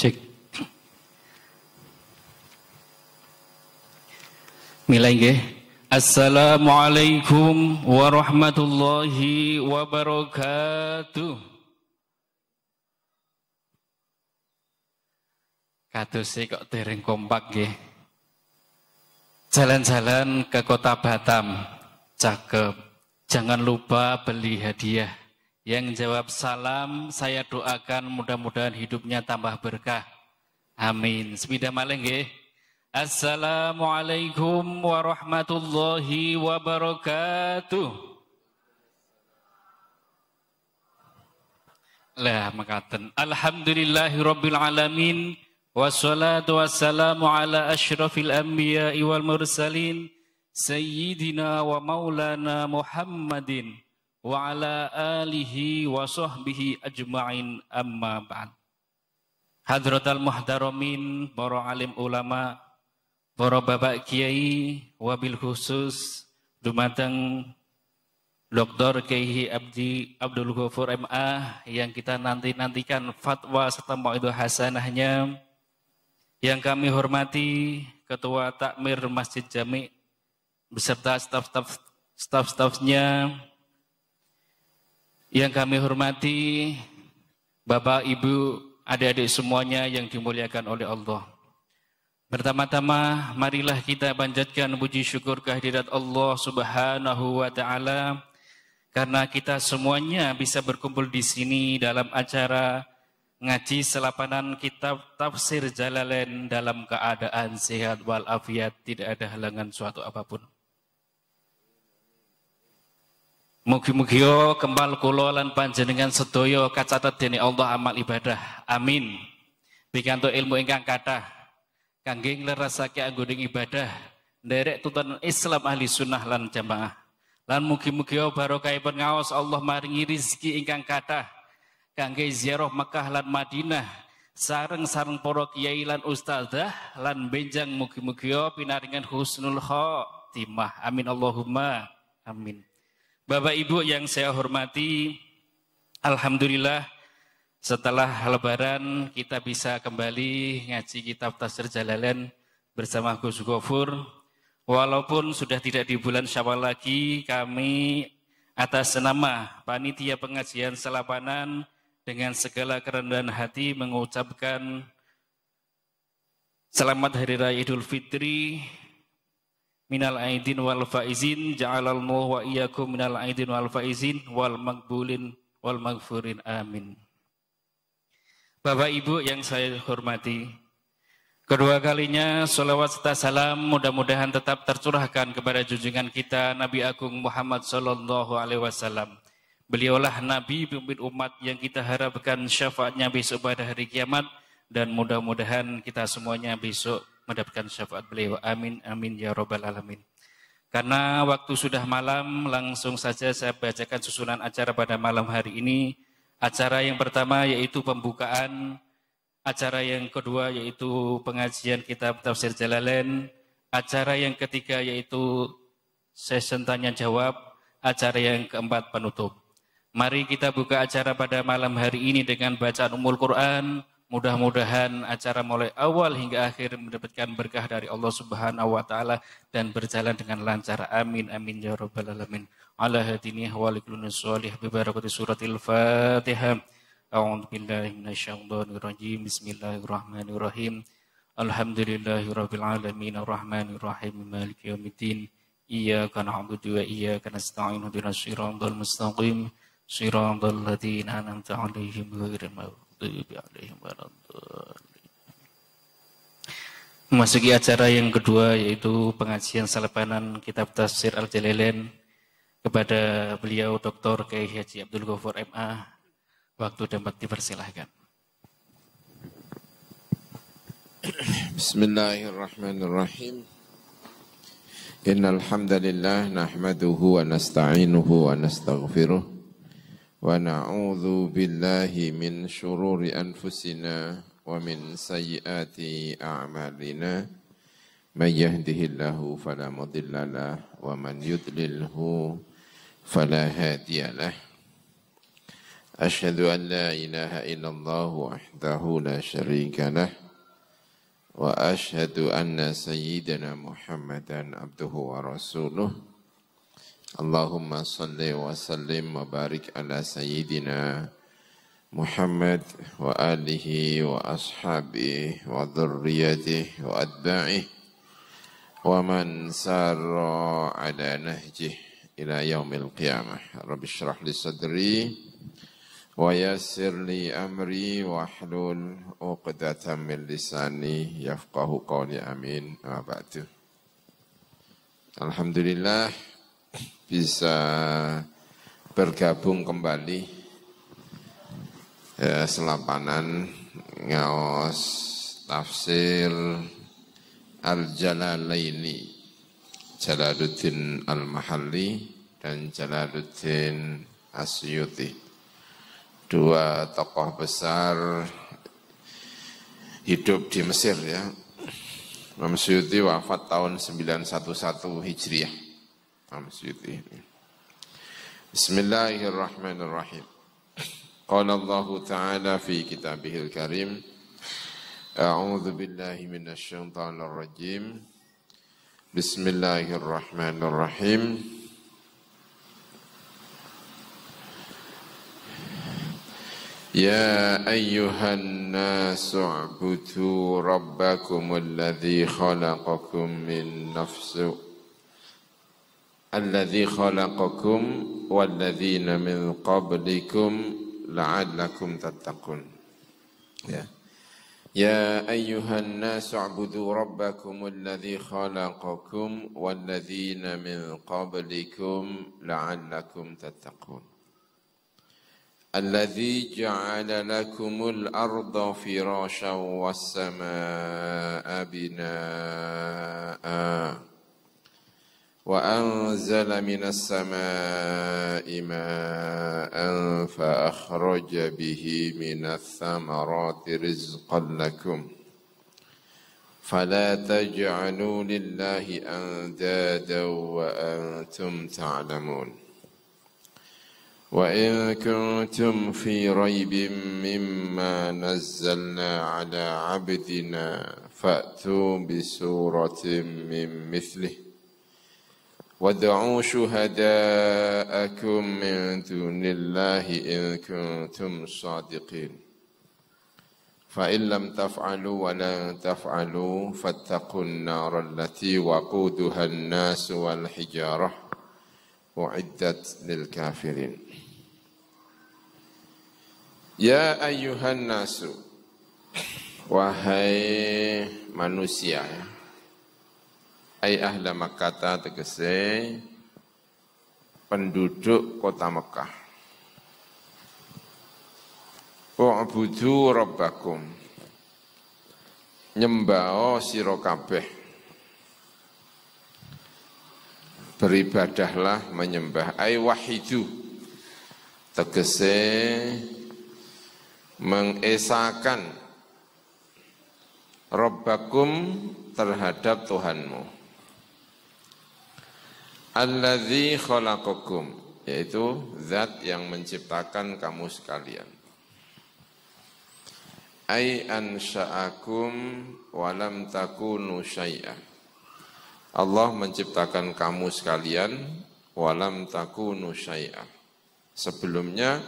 Cek. Milai nggih. Assalamualaikum warahmatullahi wabarakatuh. Kadose kok dereng kompak nggih. Jalan-jalan ke Kota Batam. Cakep. Jangan lupa beli hadiah. Yang jawab salam, saya doakan mudah-mudahan hidupnya tambah berkah. Amin. Sepida malih nggih. Assalamualaikum warahmatullahi wabarakatuh. Lah makaten. Alhamdulillahirabbil alamin wassalatu wassalamu ala asyrafil anbiya'i wal mursalin sayyidina wa maulana Muhammadin wa ala alihi wa sahbihi ajma'in amma ba'd. Hadratal muhtaramin, para alim ulama, para bapak kiai, wabil khusus dumateng Dr. Kiai Abdul Ghafur MA yang kita nantikan fatwa serta mau'idhah hasanahnya. Yang kami hormati Ketua Takmir Masjid Jami beserta staf-stafnya. Yang kami hormati Bapak, Ibu, adik-adik semuanya yang dimuliakan oleh Allah. Pertama-tama marilah kita panjatkan puji syukur kehadirat Allah Subhanahu wa taala karena kita semuanya bisa berkumpul di sini dalam acara ngaji selapanan kitab tafsir Jalalain dalam keadaan sehat walafiat, tidak ada halangan suatu apapun. Mugi-mugi kembal kula lan panjenengan sedaya kacatet dening Allah amal ibadah. Amin. Pikantuk ilmu ingkang kathah kangge nglerasake anggoning ibadah nderek tuntunan Islam ahli sunnah lan jamaah. Lan mugi-mugi barokahipun ngaos Allah maringi rezeki ingkang kathah kangge ziarah Mekah lan Madinah sareng-sareng para kiai lan ustadzah lan benjang mugi-mugi pinaringan husnul khotimah. Amin Allahumma amin. Bapak Ibu yang saya hormati, alhamdulillah setelah lebaran kita bisa kembali ngaji kitab tafsir Jalalain bersama Gus Ghafur. Walaupun sudah tidak di bulan Syawal lagi, kami atas nama panitia pengajian selapanan dengan segala kerendahan hati mengucapkan selamat Hari Raya Idul Fitri minal aidin wal faizin, ja'alallahu wa iyyakum minal aidin wal faizin wal maghbulin wal maghfurin, amin. Bapak Ibu yang saya hormati, kedua kalinya sholawat serta salam mudah-mudahan tetap tercurahkan kepada junjungan kita Nabi Agung Muhammad sallallahu alaihi wasallam. Beliaulah Nabi pemimpin umat yang kita harapkan syafaatnya besok pada hari kiamat, dan mudah-mudahan kita semuanya besok mendapatkan syafaat beliau. Amin, amin ya rabbal alamin. Karena waktu sudah malam, langsung saja saya bacakan susunan acara pada malam hari ini. Acara yang pertama yaitu pembukaan, acara yang kedua yaitu pengajian kitab tafsir Jalalain, acara yang ketiga yaitu session tanya jawab, acara yang keempat penutup. Mari kita buka acara pada malam hari ini dengan bacaan Ummul Quran. Mudah-mudahan acara mulai awal hingga akhir mendapatkan berkah dari Allah Subhanahu wa taala dan berjalan dengan lancar. Amin amin ya rabbal alamin. Ala hadini wa likulli sholih bi barakati suratil Fatihah. A'udzu billahi minasyaitonir rajim. Bismillahirrahmanirrahim. Alhamdulillahirabbil alamin arrahmanir rahim maliki yaumiddin. Iyyaka na'budu wa iyyaka nasta'in ihdinas siratal mustaqim. Siratal ladzina an'amta 'alaihim ghairil maghdubi 'alaihim waladdallin. Memasuki acara yang kedua yaitu pengajian salapanan kitab tafsir Al-Jalalain kepada beliau Dr. Kiai Haji Abdul Ghaffar MA. Waktu dapat dipersilahkan. Bismillahirrahmanirrahim. Innal hamdalillah nahmaduhu wa nasta'inuhu wa nastaghfiruh wa na'udzu billahi min shururi anfusina wa min sayyiati a'malina may yahdihillahu fala mudilla lahu wa man yudlilhu fala hadiya lahu asyhadu an la ilaha illallah wahdahu la syarika lahu wa asyhadu anna sayyidana Muhammadan abduhu wa rasuluh. Allahumma salli wa sallim wa barik ala sayyidina Muhammad wa alihi wa ashabihi wa dhurriyyatihi wa atba'ihi wa man sarra ala nahjihi ila yaumil qiyamah. Rabbi shrah li sadri wa yassir li amri wa hlul 'uqdatam min lisani yafqahu qawli. Amin. Wa ba'du. Alhamdulillah bisa bergabung kembali selapanan ngaos tafsir Al-Jalalaini, Jalaluddin Al-Mahalli dan Jalaluddin Asyuti, dua tokoh besar hidup di Mesir ya. Imam Suyuti wafat tahun 911 Hijriah. Imam Suyuti. Bismillahirrahmanirrahim. Qala Allah Ta'ala fi kitabihil karim. A'udzu billahi minasy syaithanir rajim. Bismillahirrahmanirrahim. Ya ayyuhan nasu u'budu rabbakumul ladzi khalaqakum min nafsin alladzi khalaqakum wal ladzina min qablikum la'allakum tattaqun. Ya ayyuhan nasu u'budu rabbakumul ladzi khalaqakum wal ladzina min qablikum la'allakum tattaqun. Alladzi ja'ala lakumul arda firasyan was samaa'a binaa'a وأنزل من السماء ماء فأخرج به من الثمرات رزقا لكم فلا تجعلوا لله أندادا وأنتم تعلمون وإن كنتم في ريب مما نزلنا على عبدنا فأتوا بسورة من مثله وادعوا شهداءكم من دون الله إن كنتم صادقين فإن لم تفعلوا ولن تفعلوا فاتقوا النار التي وقودها الناس والحجارة أعدت للكافرين. Ya ayyuhan nasu, wahai manusia, ai ahla Makkah tegese penduduk kota Mekah. U'budu rabbakum, nyembah sira kabeh, beribadahlah menyembah, ai wahidu tegese mengesakan rabbakum terhadap Tuhanmu. Alladzi khalaqakum, yaitu zat yang menciptakan kamu sekalian. Ai ansha'akum wa lam takunu syai'an. Allah menciptakan kamu sekalian wa lam takunu syai'an. Sebelumnya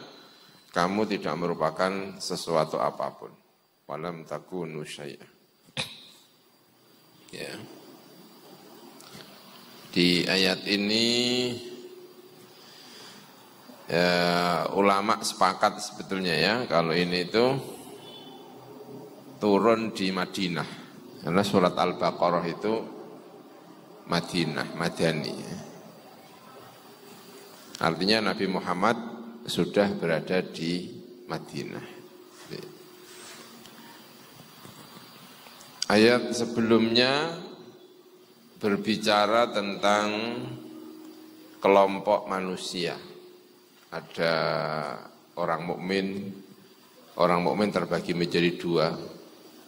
Kamu tidak merupakan sesuatu apapun. Walam takunu syai'a. Ya. Di ayat ini ulama sepakat sebetulnya ya kalau ini itu turun di Madinah. Karena surat Al-Baqarah itu Madinah, Madani. Artinya Nabi Muhammad sudah berada di Madinah. Ayat sebelumnya berbicara tentang kelompok manusia. Ada orang mukmin terbagi menjadi dua,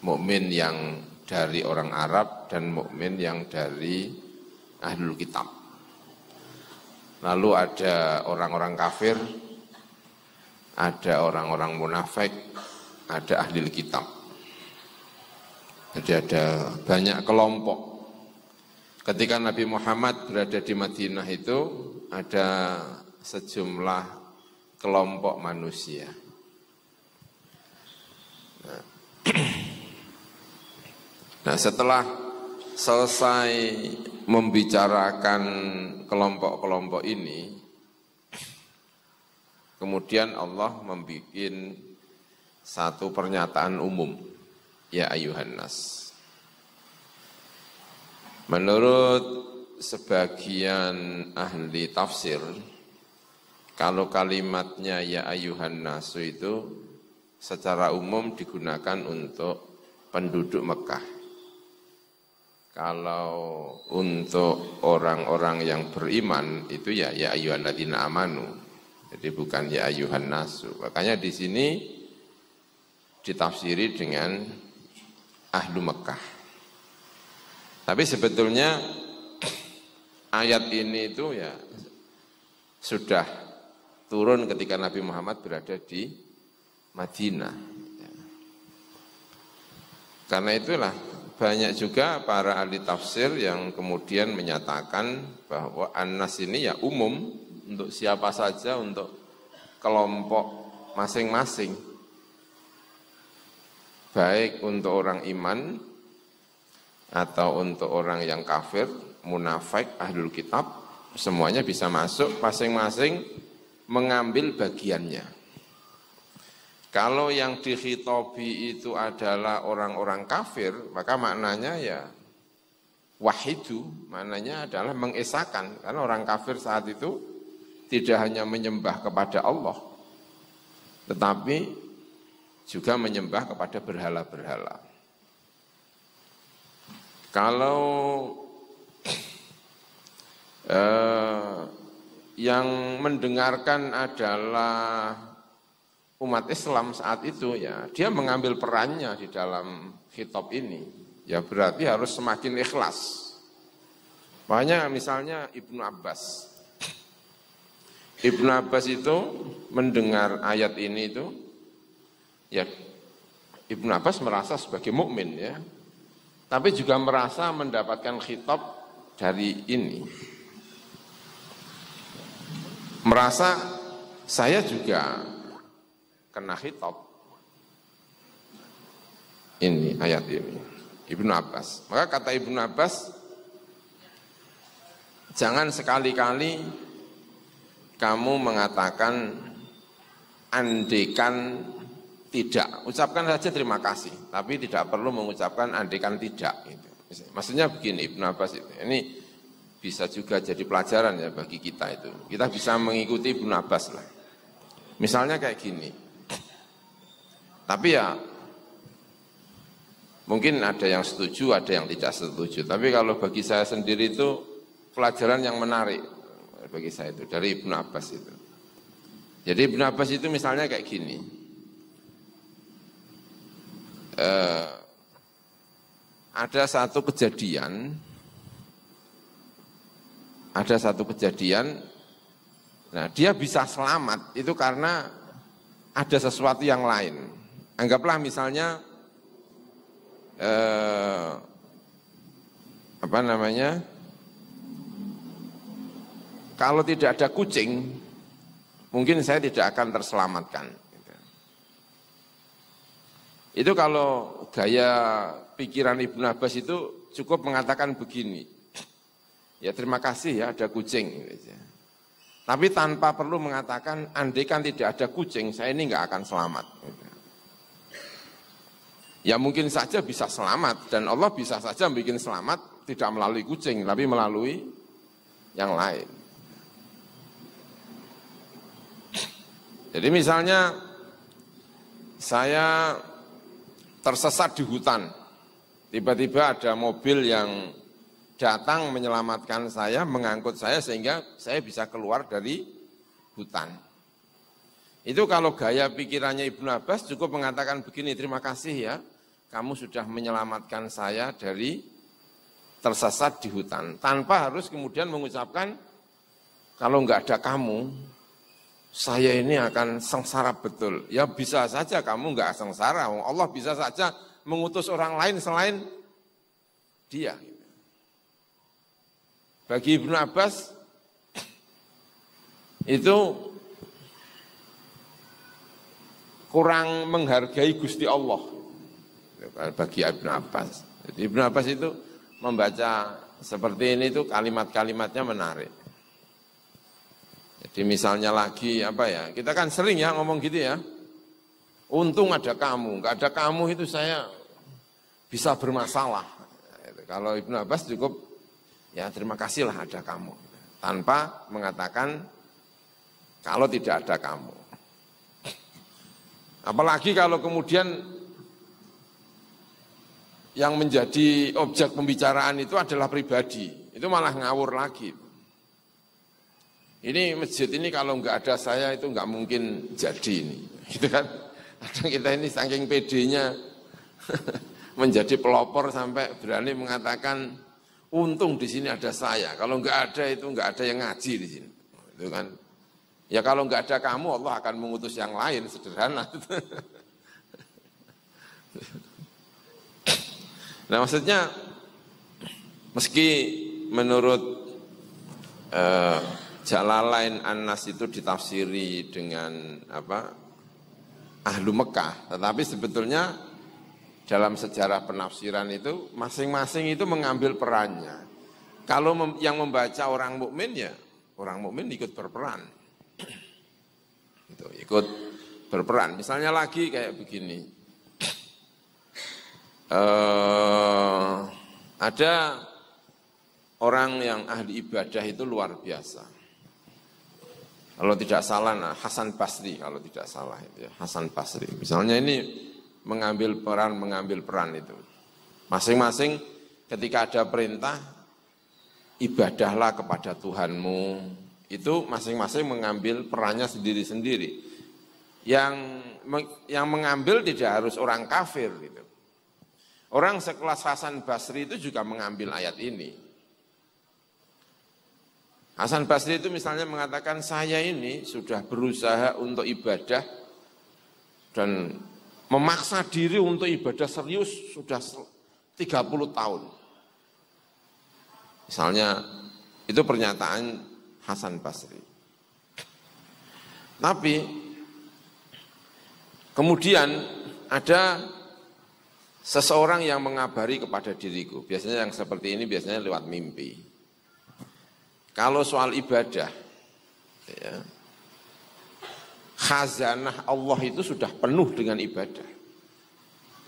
mukmin yang dari orang Arab dan mukmin yang dari Ahlul Kitab. Lalu ada orang-orang kafir, ada orang-orang munafik, ada Ahlul Kitab. Jadi ada banyak kelompok. Ketika Nabi Muhammad berada di Madinah itu ada sejumlah kelompok manusia. Nah, setelah selesai membicarakan kelompok-kelompok ini, kemudian Allah membuat satu pernyataan umum. Ya ayuhan nas. Menurut sebagian ahli tafsir, kalau kalimatnya ya ayuhan nasu itu secara umum digunakan untuk penduduk Mekah. Kalau untuk orang-orang yang beriman itu ya ayuhan ladzina amanu. Jadi bukan ya ayuhan nasu. Makanya di sini ditafsiri dengan ahlu Mekah. Tapi sebetulnya ayat ini itu ya sudah turun ketika Nabi Muhammad berada di Madinah. Karena itulah banyak juga para ahli tafsir yang kemudian menyatakan bahwa an-nas ini ya umum untuk siapa saja, untuk kelompok masing-masing. Baik untuk orang iman atau untuk orang yang kafir, munafik, ahlul kitab, semuanya bisa masuk, masing-masing mengambil bagiannya. Kalau yang dikhitobi itu adalah orang-orang kafir, maka maknanya ya wahidu, maknanya adalah mengesahkan. Karena orang kafir saat itu tidak hanya menyembah kepada Allah, tetapi juga menyembah kepada berhala-berhala. Kalau yang mendengarkan adalah umat Islam saat itu, ya dia mengambil perannya di dalam khitab ini. Ya berarti harus semakin ikhlas. Makanya misalnya Ibnu Abbas. Ibnu Abbas itu mendengar ayat ini itu, ya Ibnu Abbas merasa sebagai mukmin ya, tapi juga merasa mendapatkan khitab dari ini. Merasa saya juga kena khitab ini ayat ini. Ibnu Abbas. Maka kata Ibnu Abbas, jangan sekali-kali kamu mengatakan andekan tidak, ucapkan saja terima kasih, tapi tidak perlu mengucapkan andekan tidak. Gitu. Maksudnya begini Ibnu Abbas itu, ini bisa juga jadi pelajaran ya bagi kita itu. Kita bisa mengikuti Ibnu Abbas lah. Misalnya kayak gini. Tapi ya mungkin ada yang setuju, ada yang tidak setuju. Tapi kalau bagi saya sendiri itu pelajaran yang menarik bagi saya itu dari Ibnu Abbas itu. Jadi Ibnu Abbas itu misalnya kayak gini. Ada satu kejadian, nah dia bisa selamat itu karena ada sesuatu yang lain. Anggaplah misalnya kalau tidak ada kucing, mungkin saya tidak akan terselamatkan. Itu kalau gaya pikiran Ibnu Abbas itu cukup mengatakan begini, ya terima kasih ya ada kucing. Tapi tanpa perlu mengatakan, andai kan tidak ada kucing, saya ini nggak akan selamat. Ya mungkin saja bisa selamat, dan Allah bisa saja bikin selamat tidak melalui kucing, tapi melalui yang lain. Jadi misalnya saya tersesat di hutan, tiba-tiba ada mobil yang datang menyelamatkan saya, mengangkut saya sehingga saya bisa keluar dari hutan. Itu kalau gaya pikirannya Ibnu Abbas cukup mengatakan begini, terima kasih ya, kamu sudah menyelamatkan saya dari tersesat di hutan. Tanpa harus kemudian mengucapkan, kalau enggak ada kamu, saya ini akan sengsara betul. Ya bisa saja kamu enggak sengsara, Allah bisa saja mengutus orang lain selain dia. Bagi Ibnu Abbas itu kurang menghargai Gusti Allah. Bagi Ibnu Abbas. Jadi Ibnu Abbas itu membaca seperti ini itu kalimat-kalimatnya menarik. Jadi misalnya lagi apa ya, kita kan sering ya ngomong gitu ya, untung ada kamu, nggak ada kamu itu saya bisa bermasalah. Kalau Ibnu Abbas cukup ya terima kasihlah ada kamu, tanpa mengatakan kalau tidak ada kamu. Apalagi kalau kemudian yang menjadi objek pembicaraan itu adalah pribadi, itu malah ngawur lagi. Ini masjid ini kalau nggak ada saya itu nggak mungkin jadi ini, gitu kan? Kadang kita ini saking PD-nya menjadi pelopor sampai berani mengatakan untung di sini ada saya. Kalau nggak ada itu nggak ada yang ngaji di sini, itu kan? Ya kalau nggak ada kamu Allah akan mengutus yang lain, sederhana. Nah maksudnya meski menurut Jalalain An-Nas itu ditafsiri dengan Ahlu Mekah, tetapi sebetulnya dalam sejarah penafsiran itu masing-masing itu mengambil perannya. Kalau yang membaca orang mukmin ya orang mukmin ikut berperan, itu ikut berperan. Misalnya lagi kayak begini, ada orang yang ahli ibadah itu luar biasa. Kalau tidak salah, Hasan Basri kalau tidak salah itu ya, Hasan Basri. Misalnya ini mengambil peran itu. Masing-masing ketika ada perintah, ibadahlah kepada Tuhanmu. Itu masing-masing mengambil perannya sendiri-sendiri. Yang mengambil tidak harus orang kafir gitu. Orang sekelas Hasan Basri itu juga mengambil ayat ini. Hasan Basri itu misalnya mengatakan, saya ini sudah berusaha untuk ibadah dan memaksa diri untuk ibadah serius sudah 30 tahun. Misalnya itu pernyataan Hasan Basri. Tapi kemudian ada seseorang yang mengabari kepada diriku. Biasanya yang seperti ini biasanya lewat mimpi. Kalau soal ibadah, ya, khazanah Allah itu sudah penuh dengan ibadah.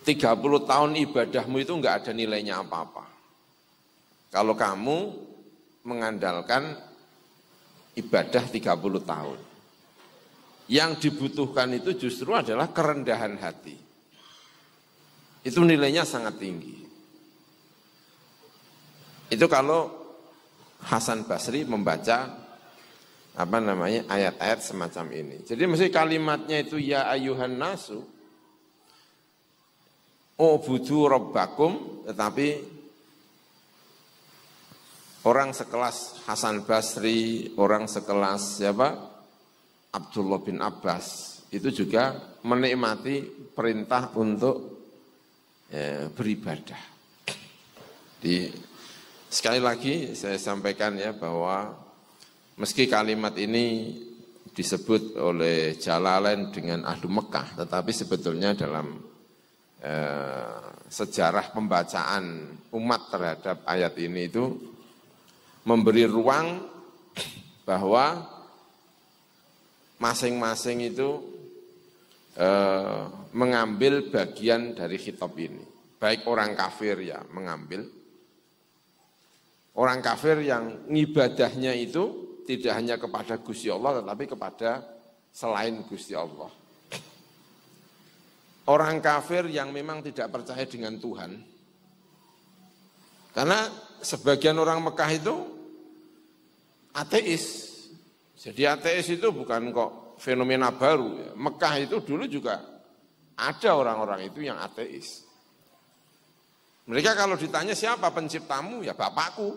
30 tahun ibadahmu itu enggak ada nilainya apa-apa. Kalau kamu mengandalkan ibadah 30 tahun. Yang dibutuhkan itu justru adalah kerendahan hati. Itu nilainya sangat tinggi. Itu kalau Hasan Basri membaca ayat-ayat semacam ini. Jadi mesti kalimatnya itu ya ayyuhan nasu ubudu rabbakum, tetapi orang sekelas Hasan Basri, orang sekelas Abdullah bin Abbas itu juga menikmati perintah untuk beribadah. Sekali lagi saya sampaikan ya bahwa meski kalimat ini disebut oleh Jalalain dengan Ahlu Mekah, tetapi sebetulnya dalam sejarah pembacaan umat terhadap ayat ini itu memberi ruang bahwa masing-masing itu mengambil bagian dari khitab ini. Baik orang kafir ya mengambil, orang kafir yang ngibadahnya itu tidak hanya kepada Gusti Allah tetapi kepada selain Gusti Allah. Orang kafir yang memang tidak percaya dengan Tuhan. Karena sebagian orang Mekah itu ateis. Jadi ateis itu bukan kok fenomena baru. Mekah itu dulu juga ada orang-orang itu yang ateis. Mereka kalau ditanya siapa penciptamu, ya bapakku.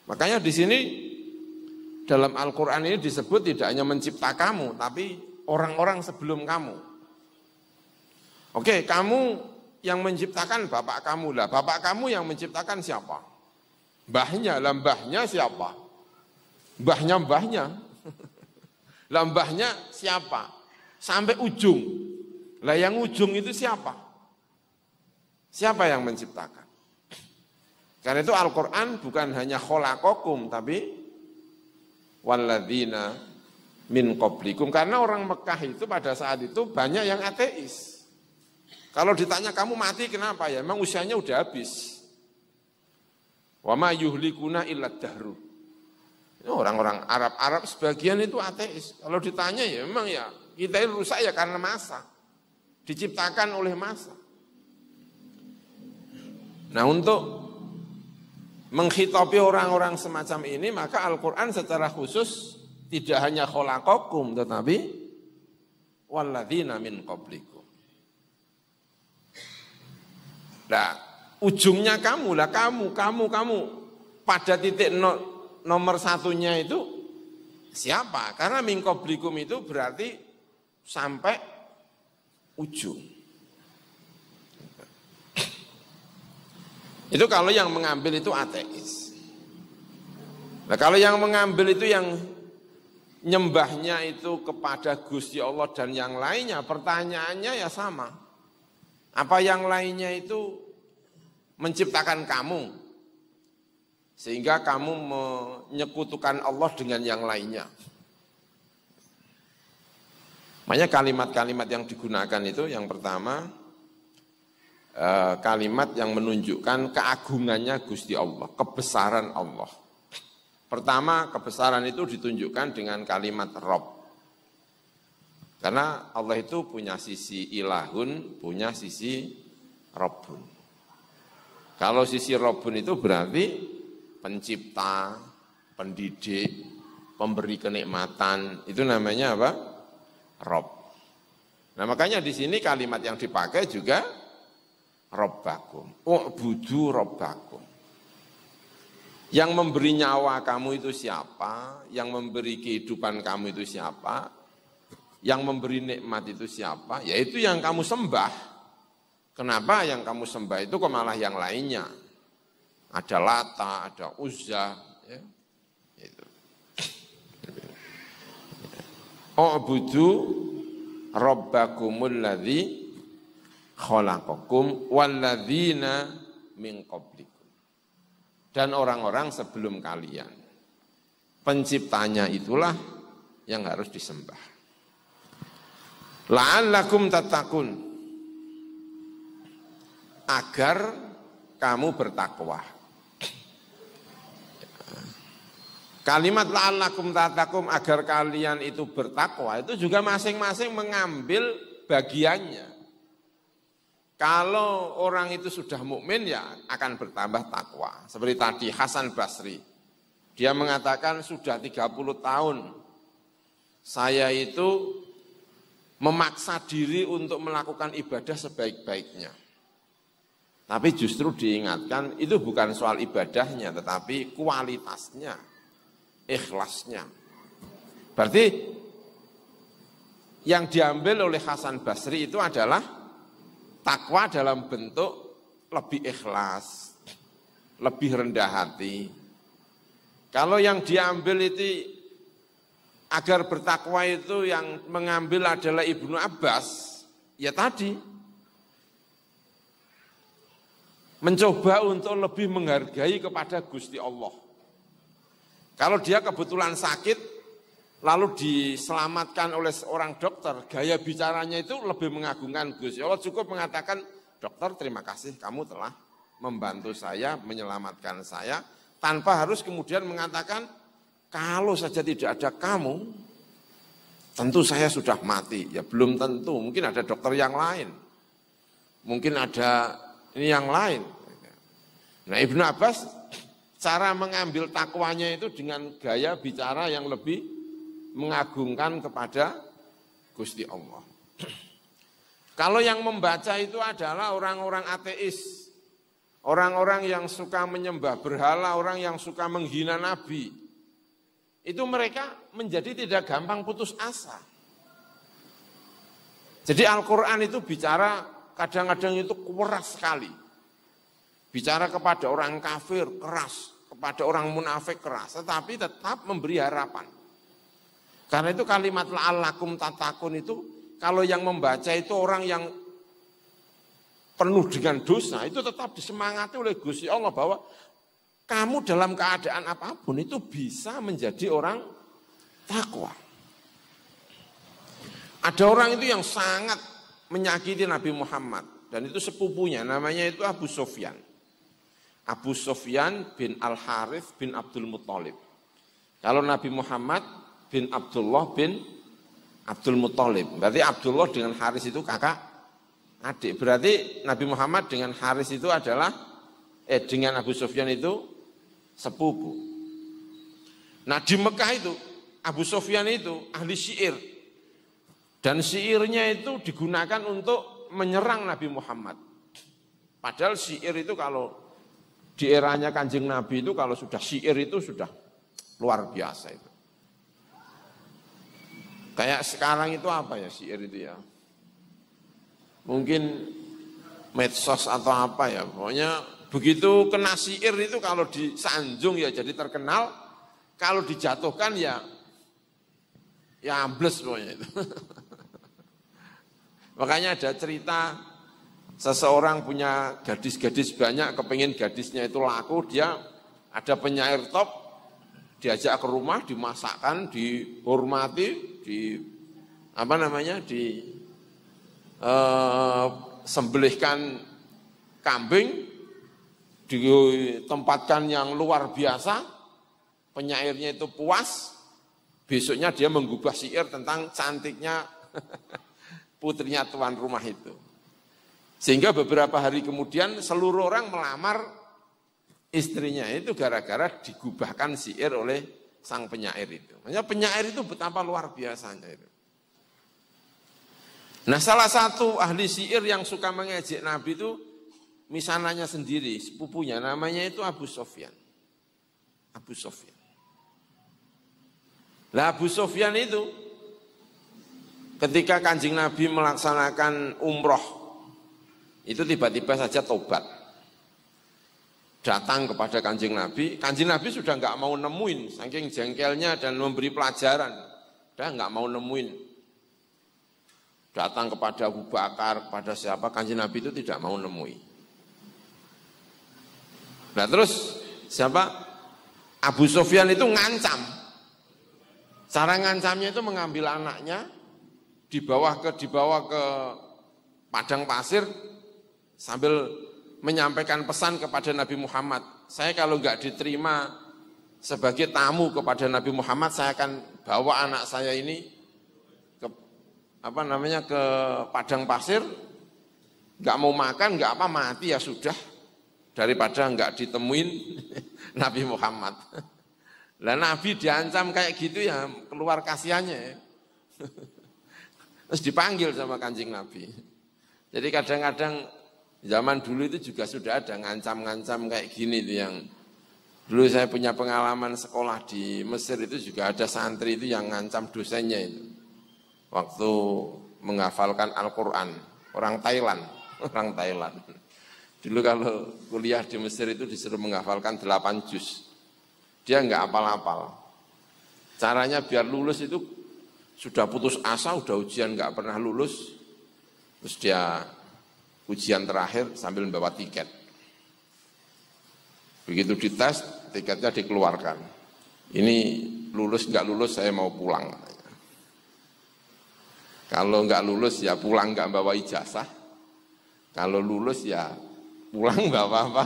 Makanya di sini dalam Al-Quran ini disebut tidak hanya mencipta kamu, tapi orang-orang sebelum kamu. Oke, kamu yang menciptakan bapak kamu lah. Bapak kamu yang menciptakan siapa? Mbahnya, lah mbahnya siapa? Mbahnya. Lah mbahnya siapa? Sampai ujung. Lah yang ujung itu siapa? Siapa yang menciptakan? Karena itu Al-Quran bukan hanya kholaqakum, tapi walladzina min qablikum. Karena orang Mekah itu pada saat itu banyak yang ateis. Kalau ditanya kamu mati kenapa? Ya memang usianya udah habis. Wa ma yuhlikuna illa dahru. Orang-orang Arab sebagian itu ateis. Kalau ditanya ya memang ya kita ini rusak ya karena masa. Diciptakan oleh masa. Nah untuk menghitopi orang-orang semacam ini maka Al-Quran secara khusus tidak hanya kholaqakum tetapi walladzina min qablikum. Nah, ujungnya kamu lah, kamu pada titik nomor satunya itu siapa? Karena min qablikum itu berarti sampai ujung. Itu kalau yang mengambil itu ateis. Nah, kalau yang mengambil itu yang nyembahnya itu kepada Gusti Allah dan yang lainnya, pertanyaannya ya sama. Apa yang lainnya itu menciptakan kamu sehingga kamu menyekutukan Allah dengan yang lainnya. Makanya kalimat-kalimat yang digunakan itu yang pertama kalimat yang menunjukkan keagungannya Gusti Allah, kebesaran Allah. Pertama kebesaran itu ditunjukkan dengan kalimat Rabb. Karena Allah itu punya sisi ilahun, punya sisi Rabbun. Kalau sisi Rabbun itu berarti pencipta, pendidik, pemberi kenikmatan, itu namanya apa? Rabb. Nah makanya di sini kalimat yang dipakai juga Rabbakum. U'budu Rabbakum. Yang memberi nyawa kamu itu siapa? Yang memberi kehidupan kamu itu siapa? Yang memberi nikmat itu siapa? Yaitu yang kamu sembah. Kenapa yang kamu sembah itu kok malah yang lainnya? Ada Lata, ada Uzza. Ya. Itu. U'budu Rabbakumul ladzi khalaqakum walladzina min qablikum. Dan orang-orang sebelum kalian. Penciptanya itulah yang harus disembah. La'allakum tattaqun, agar kamu bertakwa. Kalimat la'allakum tattaqun, agar kalian itu bertakwa, itu juga masing-masing mengambil bagiannya. Kalau orang itu sudah mukmin ya akan bertambah takwa. Seperti tadi Hasan Basri, dia mengatakan sudah 30 tahun saya itu memaksa diri untuk melakukan ibadah sebaik-baiknya. Tapi justru diingatkan itu bukan soal ibadahnya, tetapi kualitasnya, ikhlasnya. Berarti yang diambil oleh Hasan Basri itu adalah takwa dalam bentuk lebih ikhlas, lebih rendah hati. Kalau yang diambil itu agar bertakwa itu yang mengambil adalah Ibnu Abbas, ya tadi mencoba untuk lebih menghargai kepada Gusti Allah. Kalau dia kebetulan sakit, lalu diselamatkan oleh seorang dokter, gaya bicaranya itu lebih mengagungkan Gusti Allah. Cukup mengatakan, dokter terima kasih kamu telah membantu saya, menyelamatkan saya, tanpa harus kemudian mengatakan, kalau saja tidak ada kamu, tentu saya sudah mati. Ya belum tentu, mungkin ada dokter yang lain. Mungkin ada ini yang lain. Nah Ibnu Abbas cara mengambil takwanya itu dengan gaya bicara yang lebih mengagungkan kepada Gusti Allah. Kalau yang membaca itu adalah orang-orang ateis, orang-orang yang suka menyembah berhala, orang yang suka menghina Nabi, itu mereka menjadi tidak gampang putus asa. Jadi Al-Quran itu bicara kadang-kadang itu keras sekali. Bicara kepada orang kafir keras, kepada orang munafik keras, tetapi tetap memberi harapan. Karena itu kalimat la'allakum tattaqun itu, kalau yang membaca itu orang yang penuh dengan dosa, itu tetap disemangati oleh Gusti Allah bahwa kamu dalam keadaan apapun itu bisa menjadi orang takwa. Ada orang itu yang sangat menyakiti Nabi Muhammad. Dan itu sepupunya, namanya itu Abu Sufyan. Abu Sufyan bin Al-Harith bin Abdul Muttalib. Kalau Nabi Muhammad bin Abdullah bin Abdul Muttalib. Berarti Abdullah dengan Haris itu kakak adik. Berarti Nabi Muhammad dengan Haris itu adalah, dengan Abu Sufyan itu sepupu. Nah di Mekah itu Abu Sufyan itu ahli syair, dan syairnya itu digunakan untuk menyerang Nabi Muhammad. Padahal syair itu kalau di eranya Kanjeng Nabi itu kalau sudah syair itu sudah luar biasa itu. Kayak sekarang itu apa ya syair itu ya? Mungkin medsos atau apa ya, pokoknya begitu kena syair itu kalau disanjung ya jadi terkenal, kalau dijatuhkan ya ambles pokoknya itu. Makanya ada cerita seseorang punya gadis-gadis banyak, kepingin gadisnya itu laku, dia ada penyair top, diajak ke rumah, dimasakkan, dihormati, sembelihkan kambing, ditempatkan yang luar biasa, penyairnya itu puas, besoknya dia menggubah syair tentang cantiknya putrinya tuan rumah itu. Sehingga beberapa hari kemudian seluruh orang melamar istrinya itu gara-gara digubahkan syair oleh sang penyair itu. Makanya penyair itu betapa luar biasanya itu. Nah salah satu ahli syair yang suka mengejek Nabi itu misananya sendiri, sepupunya, namanya itu Abu Sufyan. Abu Sufyan. Lah Abu Sufyan itu ketika Kanjeng Nabi melaksanakan umroh, itu tiba-tiba saja tobat. Datang kepada Kanjeng Nabi sudah nggak mau nemuin, saking jengkelnya dan memberi pelajaran. Udah nggak mau nemuin. Datang kepada Abu Bakar, kepada siapa, Kanjeng Nabi itu tidak mau nemui. Nah terus siapa? Abu Sufyan itu ngancam. Cara ngancamnya itu mengambil anaknya, dibawa ke padang pasir sambil menyampaikan pesan kepada Nabi Muhammad. Saya kalau nggak diterima sebagai tamu kepada Nabi Muhammad, saya akan bawa anak saya ini ke ke padang pasir, nggak mau makan, nggak apa, mati ya sudah. Daripada enggak ditemuin Nabi Muhammad. Lah Nabi diancam kayak gitu ya keluar kasihannya. Terus dipanggil sama Kanjeng Nabi. Jadi kadang-kadang zaman dulu itu juga sudah ada ngancam-ngancam kayak gini itu yang dulu saya punya pengalaman sekolah di Mesir itu juga ada santri itu yang ngancam dosennya itu. Waktu menghafalkan Al-Quran, orang Thailand. Dulu kalau kuliah di Mesir itu disuruh menghafalkan 8 juz. Dia enggak hafal-hafal. Caranya biar lulus itu sudah putus asa, udah ujian enggak pernah lulus. Terus dia ujian terakhir sambil membawa tiket. Begitu dites, tiketnya dikeluarkan. Ini lulus nggak lulus saya mau pulang. Kalau nggak lulus ya pulang nggak bawa ijazah. Kalau lulus ya pulang bawa apa?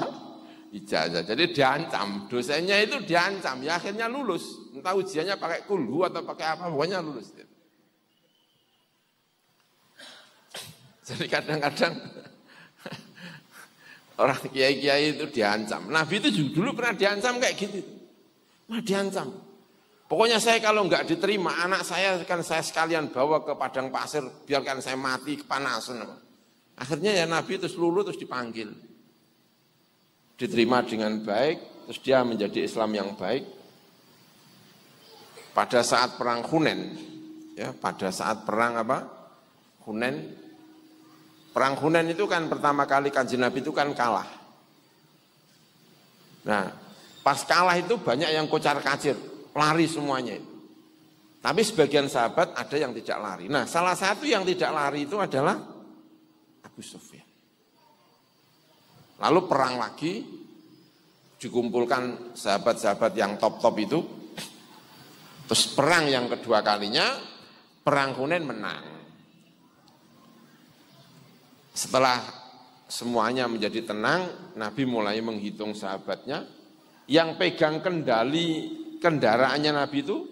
Ijazah. Jadi diancam, dosennya itu diancam. Ya akhirnya lulus. Entah ujiannya pakai kulhu atau pakai apa, pokoknya lulus. Jadi kadang-kadang orang kiai-kiai itu diancam. Nabi itu dulu pernah diancam kayak gitu. Nah diancam. Pokoknya saya kalau nggak diterima, anak saya kan saya sekalian bawa ke padang pasir, biarkan saya mati kepanasan. Akhirnya ya Nabi terus luluh terus dipanggil. Diterima dengan baik, terus dia menjadi Islam yang baik. Pada saat perang Hunain, ya pada saat perang apa? Hunain. Perang Hunain itu kan pertama kali Kanjeng Nabi itu kan kalah. Nah, pas kalah itu banyak yang kocar-kacir, lari semuanya. Tapi sebagian sahabat ada yang tidak lari. Nah, salah satu yang tidak lari itu adalah Abu Sufyan. Lalu perang lagi, dikumpulkan sahabat-sahabat yang top-top itu. Terus perang yang kedua kalinya, perang Hunain menang. Setelah semuanya menjadi tenang, Nabi mulai menghitung sahabatnya. Yang pegang kendali kendaraannya Nabi itu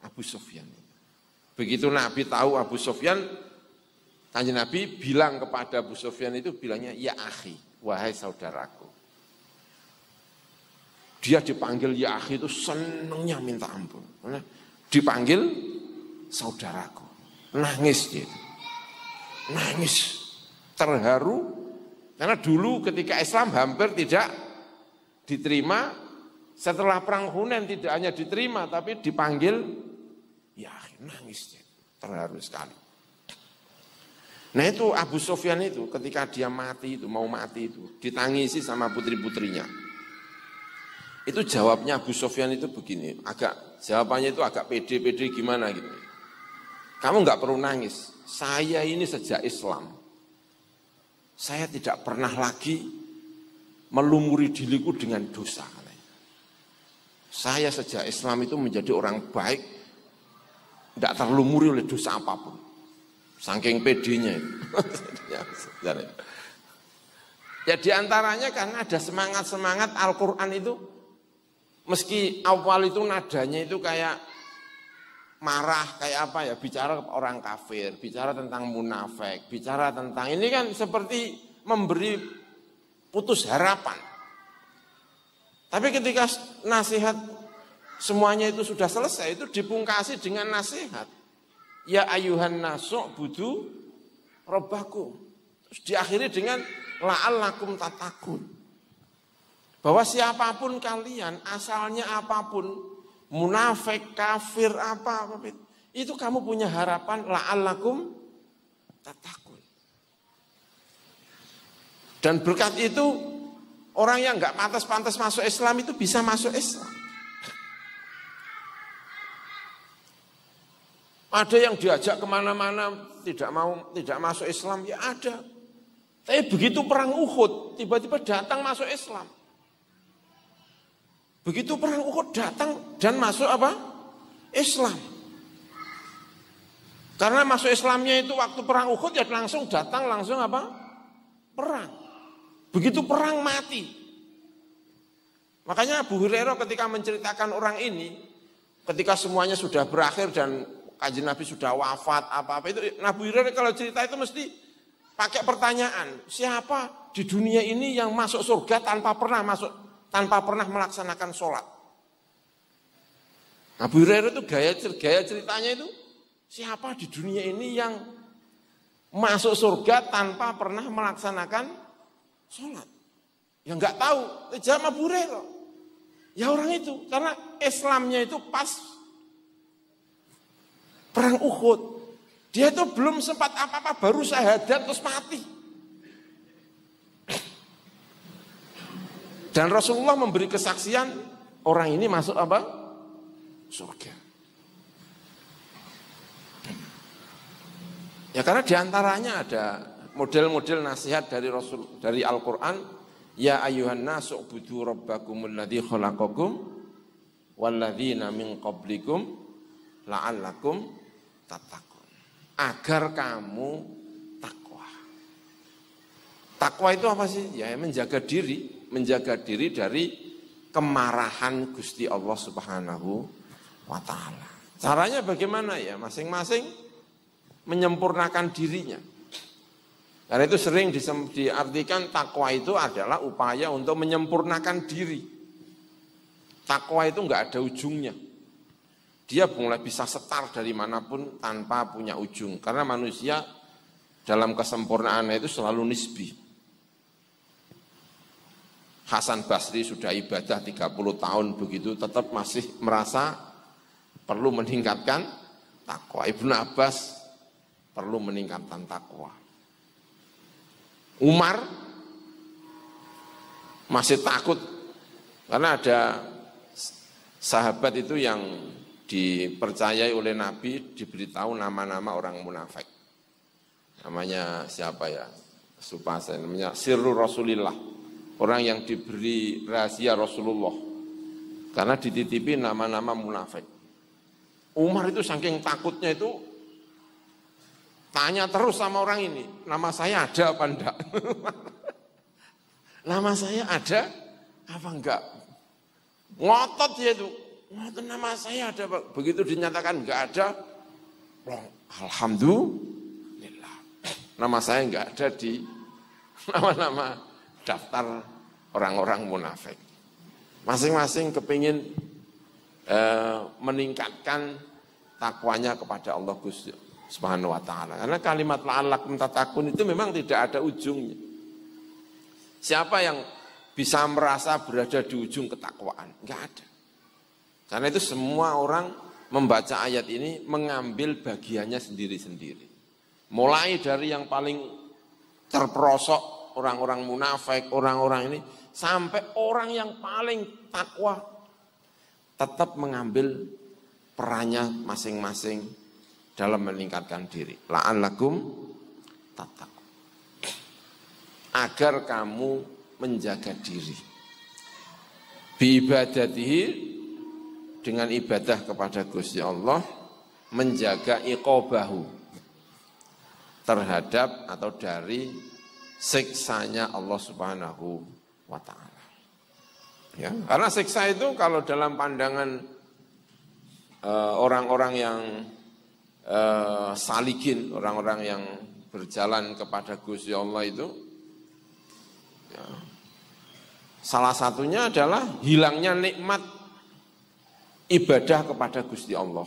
Abu Sufyan. Begitu Nabi tahu Abu Sufyan, Kanjeng Nabi bilang kepada Abu Sufyan itu, bilangnya, ya akhi, wahai saudaraku. Dia dipanggil ya akhi itu senangnya minta ampun. Dipanggil saudaraku. Nangis dia. Nangis. Terharu, karena dulu ketika Islam hampir tidak diterima, setelah perang Hunain tidak hanya diterima, tapi dipanggil, ya nangis, terharu sekali. Nah itu Abu Sufyan itu ketika dia mati itu, mau mati itu, ditangisi sama putri-putrinya. Itu jawabnya Abu Sufyan itu begini, jawabannya itu agak pede-pede gimana gitu. Kamu nggak perlu nangis, saya ini sejak Islam, saya tidak pernah lagi melumuri diriku dengan dosa. Saya sejak Islam itu menjadi orang baik, tidak terlumuri oleh dosa apapun. Saking pedenya itu. Ya diantaranya karena ada semangat-semangat Al-Quran itu, meski awal itu nadanya itu kayak marah, kayak apa ya, bicara orang kafir, bicara tentang munafik, bicara tentang ini kan seperti memberi putus harapan. Tapi ketika nasihat semuanya itu sudah selesai, itu dipungkasi dengan nasihat. Ya ayuhan nasu budu robbakum. Terus diakhiri dengan la'allakum tatakun. Bahwa siapapun kalian, asalnya apapun, munafik, kafir, apa itu kamu punya harapan la'allakum tatakun. Dan berkat itu orang yang enggak pantas-pantas masuk Islam itu bisa masuk Islam. Ada yang diajak kemana-mana tidak masuk Islam, ya ada. Tapi begitu perang Uhud tiba-tiba datang masuk Islam. Begitu perang Uhud datang dan masuk apa? Islam. Karena masuk Islamnya itu waktu perang Uhud ya langsung datang langsung apa? Perang. Begitu perang mati. Makanya Abu Hurairah ketika menceritakan orang ini, ketika semuanya sudah berakhir dan Kanjeng Nabi sudah wafat apa-apa itu, Abu Hurairah kalau cerita itu mesti pakai pertanyaan, siapa di dunia ini yang masuk surga tanpa pernah melaksanakan sholat? Abu Hurairah itu gaya ceritanya itu, siapa di dunia ini yang masuk surga tanpa pernah melaksanakan sholat? Ya nggak tahu, jawab Abu Hurairah. Ya orang itu, karena Islamnya itu pas perang Uhud. Dia itu belum sempat apa-apa, baru syahadat terus mati. Dan Rasulullah memberi kesaksian, orang ini masuk apa? Surga. Ya karena diantaranya ada model-model nasihat dari Rasul, dari Al-Quran Ya ayuhan nasu ubudu rabbakumul ladzi khalaqakum walladzina min qablikum la'allakum tattaqun. Agar kamu takwa. Takwa itu apa sih? Ya menjaga diri dari kemarahan Gusti Allah Subhanahu wa taala. Caranya bagaimana ya? Masing-masing menyempurnakan dirinya. Karena itu sering diartikan takwa itu adalah upaya untuk menyempurnakan diri. Takwa itu enggak ada ujungnya. Dia mulai bisa setar dari manapun tanpa punya ujung. Karena manusia dalam kesempurnaannya itu selalu nisbi. Hasan Basri sudah ibadah 30 tahun begitu tetap masih merasa perlu meningkatkan takwa. Ibnu Abbas perlu meningkatkan takwa. Umar masih takut karena ada sahabat itu yang dipercayai oleh Nabi diberitahu nama-nama orang munafik. Namanya siapa ya? Lupa saya namanya Sirru Rasulillah. Orang yang diberi rahasia Rasulullah. Karena dititipi nama-nama munafik. Umar itu saking takutnya itu tanya terus sama orang ini, nama saya ada apa enggak? Nama saya ada apa enggak? Ngotot dia itu, ngotot nama saya ada Pak. Begitu dinyatakan enggak ada, alhamdulillah. Nama saya enggak ada di nama-nama daftar orang-orang munafik. Masing-masing kepingin meningkatkan takwanya kepada Allah Gusti Subhanahu wa taala. Karena kalimat la'allakum tattaqun itu memang tidak ada ujungnya. Siapa yang bisa merasa berada di ujung ketakwaan? Enggak ada. Karena itu semua orang membaca ayat ini mengambil bagiannya sendiri-sendiri. Mulai dari yang paling terperosok, orang-orang munafik, orang-orang ini, sampai orang yang paling takwa tetap mengambil perannya masing-masing dalam meningkatkan diri. La'allakum tattaqun. Agar kamu menjaga diri. Biibadatihi, dengan ibadah kepada Gusti Allah, menjaga iqabahu terhadap atau dari siksanya Allah Subhanahu wa taala. Ya, karena siksa itu kalau dalam pandangan orang-orang yang salikin, orang-orang yang berjalan kepada Gusti Allah itu ya, salah satunya adalah hilangnya nikmat ibadah kepada Gusti Allah.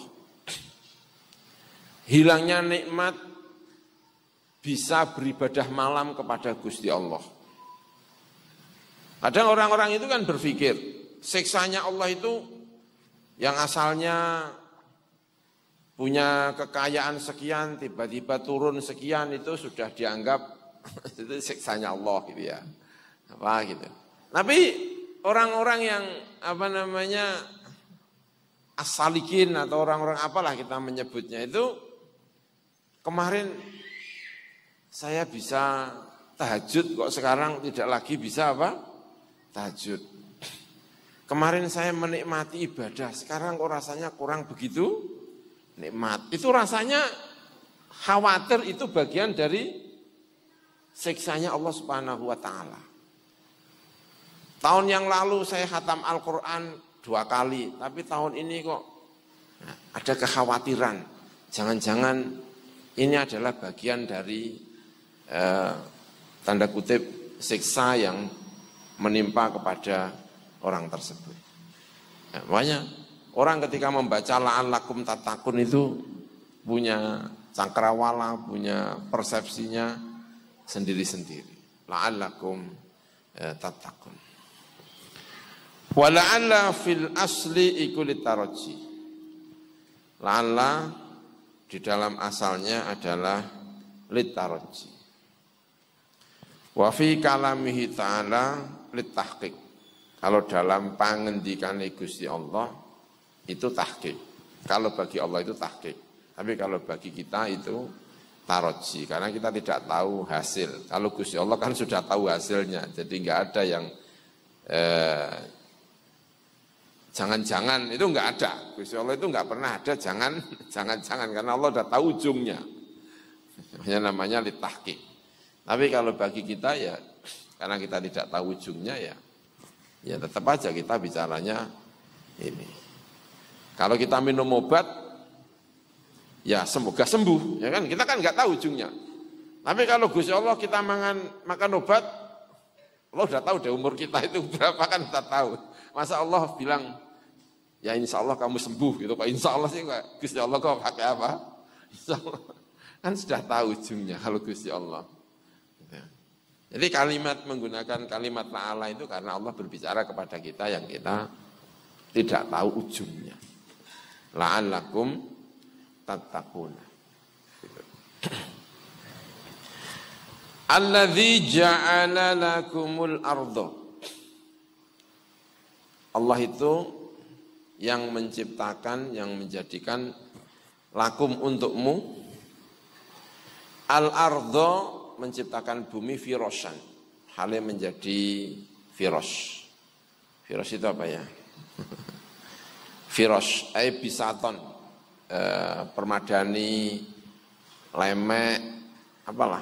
Hilangnya nikmat bisa beribadah malam kepada Gusti Allah. Kadang orang-orang itu kan berpikir siksanya Allah itu yang asalnya punya kekayaan sekian, tiba-tiba turun sekian, itu sudah dianggap itu siksanya Allah gitu ya. Apa gitu. Tapi orang-orang yang as-salikin atau orang-orang apalah kita menyebutnya itu, kemarin saya bisa tahajud kok sekarang tidak lagi bisa tahajud. Kemarin saya menikmati ibadah, sekarang kok rasanya kurang begitu nikmat. Itu rasanya khawatir itu bagian dari siksanya Allah Subhanahu wa taala. Tahun yang lalu saya khatam Al-Qur'an 2 kali, tapi tahun ini kok ada kekhawatiran. Jangan-jangan ini adalah bagian dari tanda kutip siksa yang menimpa kepada orang tersebut. Ya, makanya orang ketika membaca la'allakum tattaqun itu punya cakrawala, punya persepsinya sendiri-sendiri. La'allakum tattaqun. Wa la'alla fil asli iku litaraji. La'alla di dalam asalnya adalah litaraji. Wa fi kalamihi ta'ala litahqiq. Kalau dalam pangendikan Gusti Allah itu tahqiq. Kalau bagi Allah itu tahqiq. Tapi kalau bagi kita itu taroji, karena kita tidak tahu hasil. Kalau Gusti Allah kan sudah tahu hasilnya, jadi nggak ada yang jangan-jangan, itu nggak ada. Gusti Allah itu nggak pernah ada jangan-jangan, karena Allah sudah tahu ujungnya. Namanya litahqiq. Tapi kalau bagi kita ya, karena kita tidak tahu ujungnya ya tetap aja kita bicaranya ini. Kalau kita minum obat, ya semoga sembuh, ya kan? Kita kan nggak tahu ujungnya. Tapi kalau Gusti Allah kita makan obat, Allah udah tahu deh umur kita itu berapa, kan kita tahu. Masa Allah bilang, ya insya Allah kamu sembuh gitu. Pak insya Allah sih enggak. Gusti Allah kok pakai apa? Insya Allah. Kan sudah tahu ujungnya kalau Gusti Allah. Jadi menggunakan kalimat ta'ala itu karena Allah berbicara kepada kita yang kita tidak tahu ujungnya. La'allakum tattaquna. Alladzi ja'ala lakumul arda. Allah itu yang menciptakan, yang menjadikan lakum untukmu al-arda, menciptakan bumi firoshan, halnya menjadi firos. Firos itu apa ya? Firos, bisaton, permadani, lemek, apalah.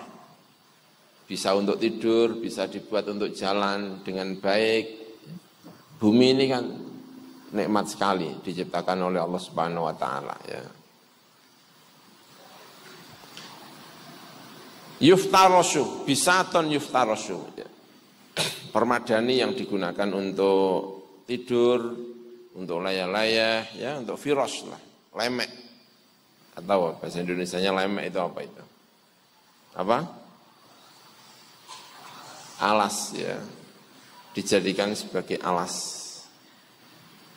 Bisa untuk tidur, bisa dibuat untuk jalan dengan baik. Bumi ini kan nikmat sekali diciptakan oleh Allah Subhanahu wa taala ya. Yuftaroshu, bisaton yuftaroshu. Permadani yang digunakan untuk tidur, untuk layah-layah, ya, untuk firos lah, lemek. Atau bahasa Indonesianya lemek itu apa itu? Apa? Alas ya. Dijadikan sebagai alas.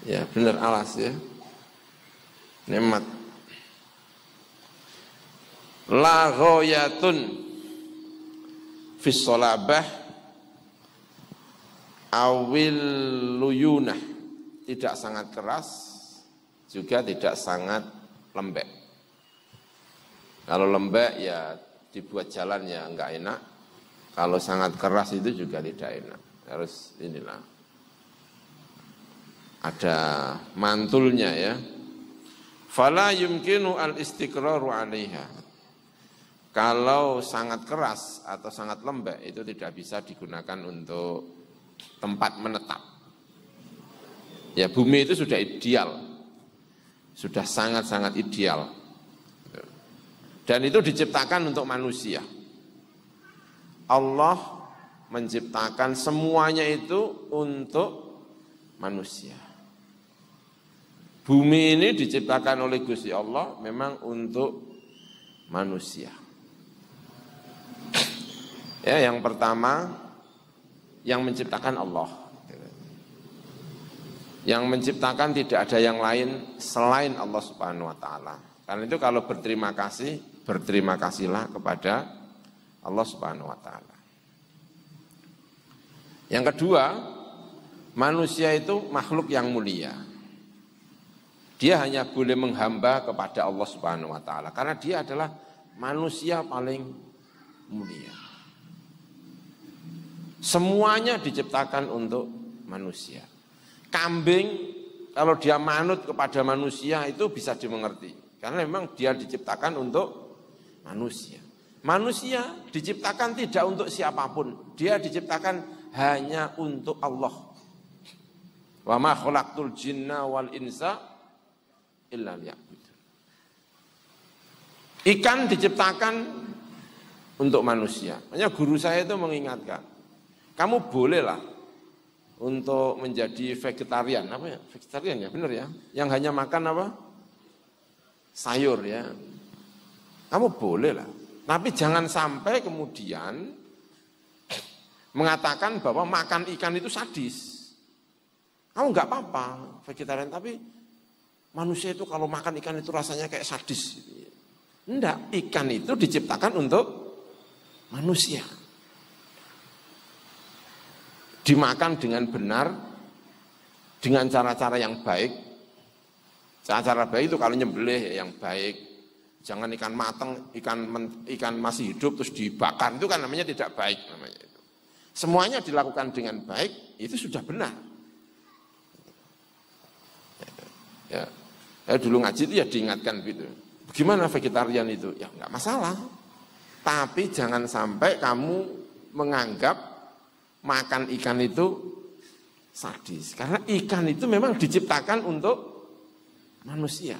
Ya, benar alas ya. Nikmat. La ghoyatun fis solabah awil luyunah, tidak sangat keras juga tidak sangat lembek. Kalau lembek ya dibuat jalan ya enggak enak, kalau sangat keras itu juga tidak enak. Harus inilah ada mantulnya ya. Fala yumkinu al istiqraru 'alaiha. Kalau sangat keras atau sangat lembek itu tidak bisa digunakan untuk tempat menetap. Ya bumi itu sudah ideal, sudah sangat-sangat ideal. Dan itu diciptakan untuk manusia. Allah menciptakan semuanya itu untuk manusia. Bumi ini diciptakan oleh Gusti Allah memang untuk manusia. Ya, yang pertama yang menciptakan Allah. Yang menciptakan tidak ada yang lain selain Allah Subhanahu wa taala. Karena itu kalau berterima kasih, berterima kasihlah kepada Allah Subhanahu wa taala. Yang kedua, manusia itu makhluk yang mulia. Dia hanya boleh menghamba kepada Allah Subhanahu wa taala karena dia adalah manusia paling mulia. Semuanya diciptakan untuk manusia. Kambing kalau dia manut kepada manusia itu bisa dimengerti. Karena memang dia diciptakan untuk manusia. Manusia diciptakan tidak untuk siapapun. Dia diciptakan hanya untuk Allah. Wa ma khalaqtul jinna wal insa illa liya'budun. Ikan diciptakan untuk manusia. Makanya guru saya itu mengingatkan. Kamu bolehlah untuk menjadi vegetarian, apa ya? Vegetarian ya, benar ya? Yang hanya makan apa? Sayur ya. Kamu bolehlah. Tapi jangan sampai kemudian mengatakan bahwa makan ikan itu sadis. Kamu nggak apa-apa vegetarian, tapi manusia itu kalau makan ikan itu rasanya kayak sadis. Enggak, ikan itu diciptakan untuk manusia. Dimakan dengan benar, dengan cara-cara yang baik. Cara-cara baik itu kalau nyembelih yang baik, Jangan ikan matang, ikan masih hidup terus dibakar, itu kan namanya tidak baik namanya itu. Semuanya dilakukan dengan baik, itu sudah benar. Ya, dulu ngaji itu ya diingatkan gitu. Gimana vegetarian itu? Ya enggak masalah. Tapi jangan sampai kamu menganggap makan ikan itu sadis. Karena ikan itu memang diciptakan untuk manusia.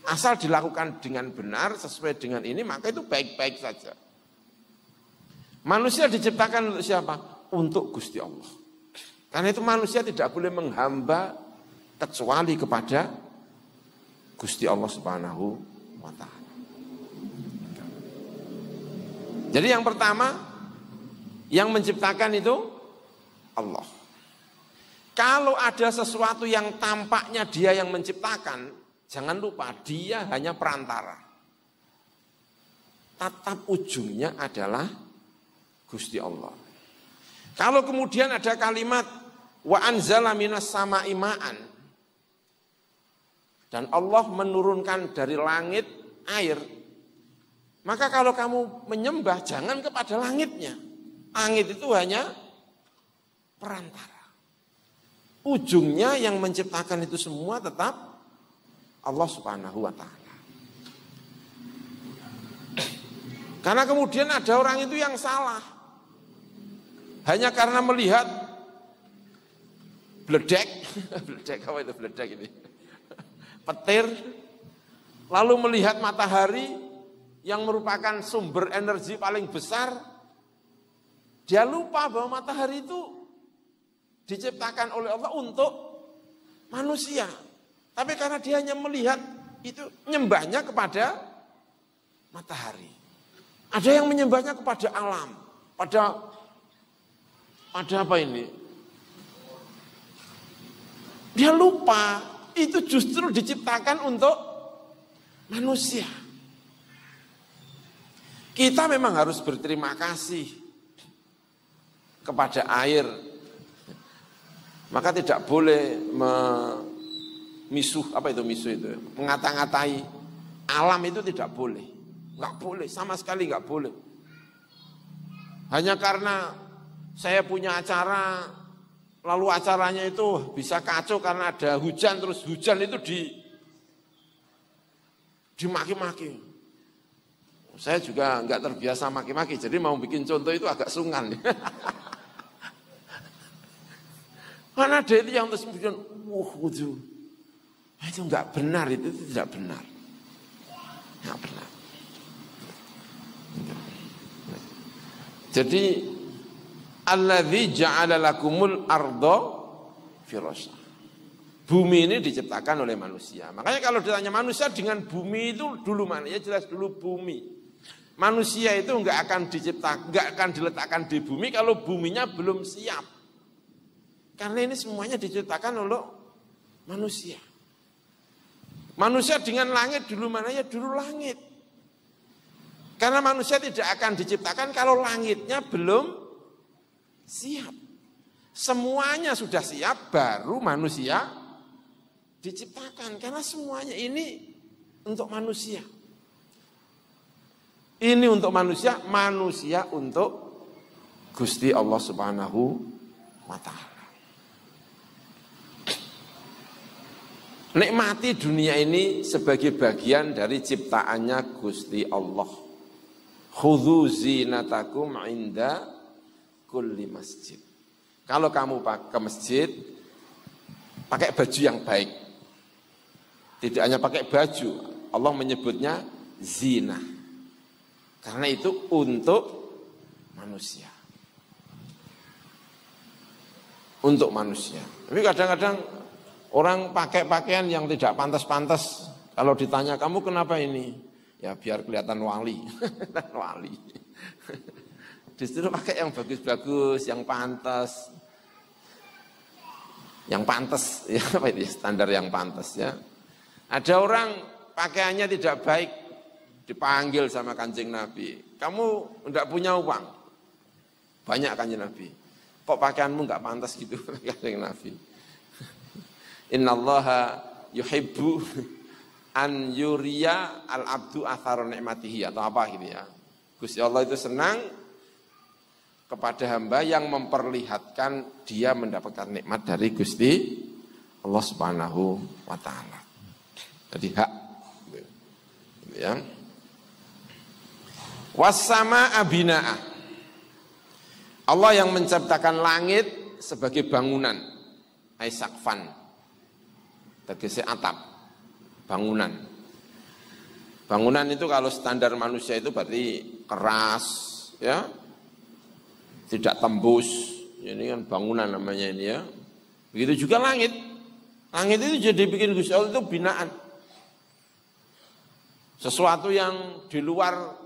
Asal dilakukan dengan benar, sesuai dengan ini, maka itu baik-baik saja. Manusia diciptakan untuk siapa? Untuk Gusti Allah. Karena itu manusia tidak boleh menghamba kecuali kepada Gusti Allah Subhanahu wa ta'ala. Jadi yang pertama, yang menciptakan itu Allah. Kalau ada sesuatu yang tampaknya dia yang menciptakan, jangan lupa dia hanya perantara. Tetap ujungnya adalah Gusti Allah. Kalau kemudian ada kalimat wa anzala minas sama'i ma'an, dan Allah menurunkan dari langit air, maka kalau kamu menyembah jangan kepada langitnya. Langit itu hanya perantara. Ujungnya yang menciptakan itu semua tetap Allah Subhanahu wa ta'ala. Karena kemudian ada orang itu yang salah. Hanya karena melihat bledek, bledek apa itu bledek ini? Petir, lalu melihat matahari yang merupakan sumber energi paling besar, dia lupa bahwa matahari itu diciptakan oleh Allah untuk manusia. Tapi karena dia hanya melihat itu, nyembahnya kepada matahari. Ada yang menyembahnya kepada alam, pada apa ini? Dia lupa itu justru diciptakan untuk manusia. Kita memang harus berterima kasih kepada air. Maka tidak boleh mengata-ngatai alam itu tidak boleh. Enggak boleh, sama sekali enggak boleh. Hanya karena saya punya acara, lalu acaranya itu bisa kacau karena ada hujan, terus hujan itu dimaki-maki. Saya juga enggak terbiasa maki-maki, jadi mau bikin contoh itu agak sungkan. Mana ada itu yang terus kemudian, itu enggak benar, itu tidak benar. Enggak benar. Jadi alladzi ja'ala lakumul arda firasha. Bumi ini diciptakan oleh manusia. Makanya kalau ditanya manusia dengan bumi itu dulu mana? Ya jelas dulu bumi. Manusia itu enggak akan diletakkan di bumi kalau buminya belum siap. Karena ini semuanya diciptakan oleh manusia. Manusia dengan langit dulu mana? Ya dulu langit. Karena manusia tidak akan diciptakan kalau langitnya belum siap. Semuanya sudah siap, baru manusia diciptakan. Karena semuanya ini untuk manusia. Ini untuk manusia, manusia untuk Gusti Allah Subhanahu wa ta'ala. Nikmati dunia ini sebagai bagian dari ciptaannya Gusti Allah. Khudhu zinatakum inda kulli masjid. Kalau kamu ke masjid, pakai baju yang baik. Tidak hanya pakai baju, Allah menyebutnya zina. Karena itu untuk manusia. Untuk manusia. Tapi kadang-kadang orang pakai pakaian yang tidak pantas-pantas. Kalau ditanya, kamu kenapa ini? Ya biar kelihatan wali. Wali. Disuruh pakai yang bagus-bagus, yang pantas. Yang pantas, ya apa itu standar yang pantas ya. Ada orang pakaiannya tidak baik, dipanggil sama Kanjeng Nabi. Kamu enggak punya uang. Banyak Kanjeng Nabi. Kok pakaianmu enggak pantas gitu Kanjeng Nabi. Innallaha yuhibbu an yuriya al abdu athara nikmatihi atau apa gitu ya. Gusti Allah itu senang kepada hamba yang memperlihatkan dia mendapatkan nikmat dari Gusti Allah Subhanahu wa taala. Jadi hak gitu ya. Was-samaa binaa. Allah yang menciptakan langit sebagai bangunan, aisakfan, tegese atap, bangunan. Bangunan itu kalau standar manusia itu berarti keras, ya, tidak tembus. Ini kan bangunan namanya ini ya. Begitu juga langit. Langit itu jadi bikin Gusti Allah itu binaan. Sesuatu yang di luar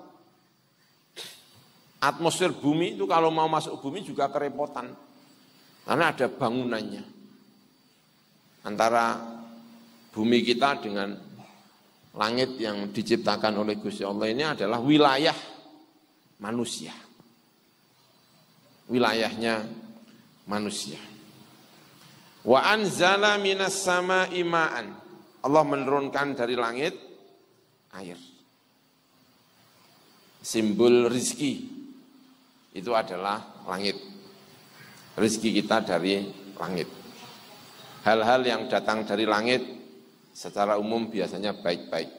atmosfer bumi itu kalau mau masuk bumi juga kerepotan. Karena ada bangunannya. Antara bumi kita dengan langit yang diciptakan oleh Gusti Allah ini adalah wilayah manusia. Wilayahnya manusia. Wa anzala minas sama'i ma'an. Allah menurunkan dari langit air. Simbol rizki itu adalah langit. Rizki kita dari langit. Hal-hal yang datang dari langit secara umum biasanya baik-baik.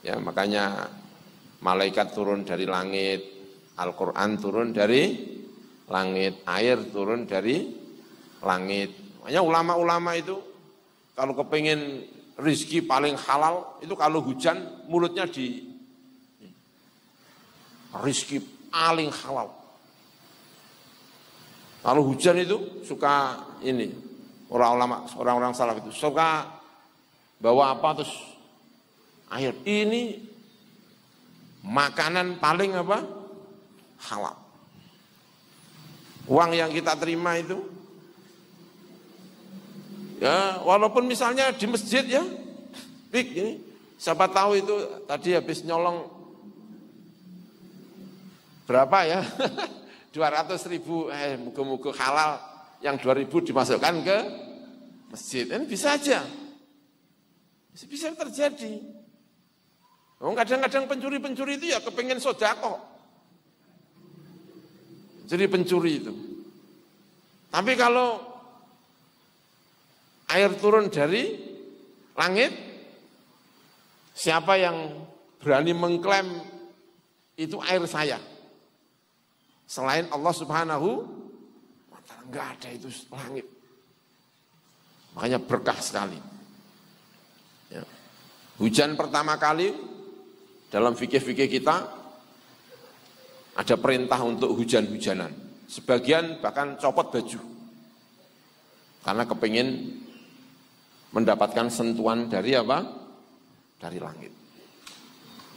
Ya, makanya malaikat turun dari langit, Al-Quran turun dari langit, air turun dari langit. Makanya ulama-ulama itu kalau kepingin rizki paling halal itu kalau hujan mulutnya di rizki paling halal. Kalau hujan itu suka ini orang-orang salaf itu suka bawa apa terus air. Ini makanan paling apa? Halal. Uang yang kita terima itu ya walaupun misalnya di masjid ya, ini siapa tahu itu tadi habis nyolong berapa ya 200.000 muga-muga halal yang 2.000 dimasukkan ke masjid. Ini bisa aja, bisa terjadi. Kadang-kadang pencuri-pencuri itu ya kepengen sodako, jadi pencuri itu. Tapi kalau air turun dari langit, siapa yang berani mengklaim itu air saya? Selain Allah Subhanahu wa ta'ala, enggak ada itu langit. Makanya berkah sekali. Ya. Hujan pertama kali dalam fikih-fikih kita ada perintah untuk hujan-hujanan. Sebagian bahkan copot baju. Karena kepingin mendapatkan sentuhan dari apa? Dari langit.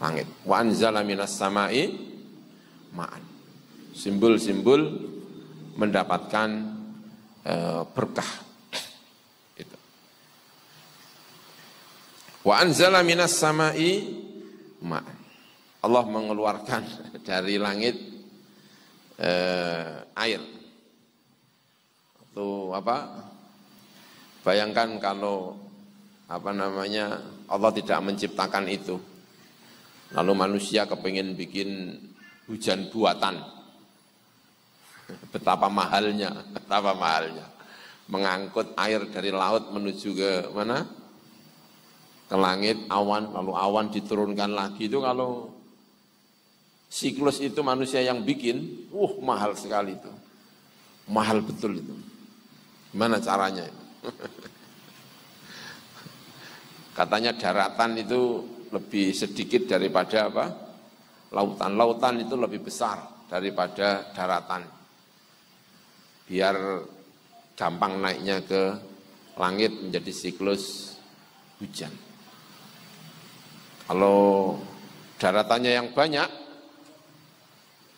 Langit. Wa anzala minas sama'i ma'an. Simbol-simbol mendapatkan berkah. Itu. Wa anzala minas sama'i ma'an. Allah mengeluarkan dari langit air. Itu apa? Bayangkan kalau Allah tidak menciptakan itu. Lalu manusia kepingin bikin hujan buatan. Betapa mahalnya. Mengangkut air dari laut menuju ke mana? Ke langit, awan, lalu awan diturunkan lagi. Itu kalau siklus itu manusia yang bikin, mahal sekali itu. Mahal betul itu. Gimana caranya? Katanya daratan itu lebih sedikit daripada apa? Lautan. Lautan itu lebih besar daripada daratan. Biar gampang naiknya ke langit menjadi siklus hujan. Kalau daratannya yang banyak,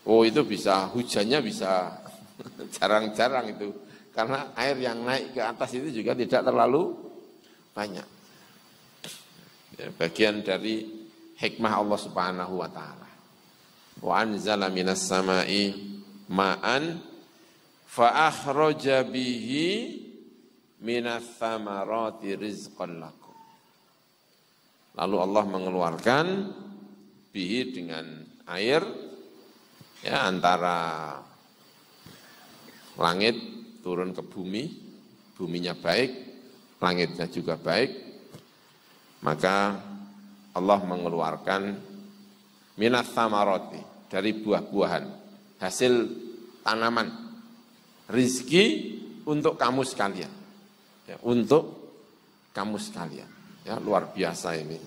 itu bisa hujannya bisa jarang-jarang itu. Karena air yang naik ke atas itu juga tidak terlalu banyak. Ya, bagian dari hikmah Allah Subhanahu wa ta'ala. Wa anzala minas sama'i ma'an fa akhraja bihi minas thamarati rizqan lakum. Lalu Allah mengeluarkan bihi dengan air ya antara langit turun ke bumi, buminya baik, langitnya juga baik, maka Allah mengeluarkan minat samaroti dari buah-buahan, hasil tanaman, rizki untuk kamu sekalian, ya, untuk kamu sekalian, ya luar biasa ini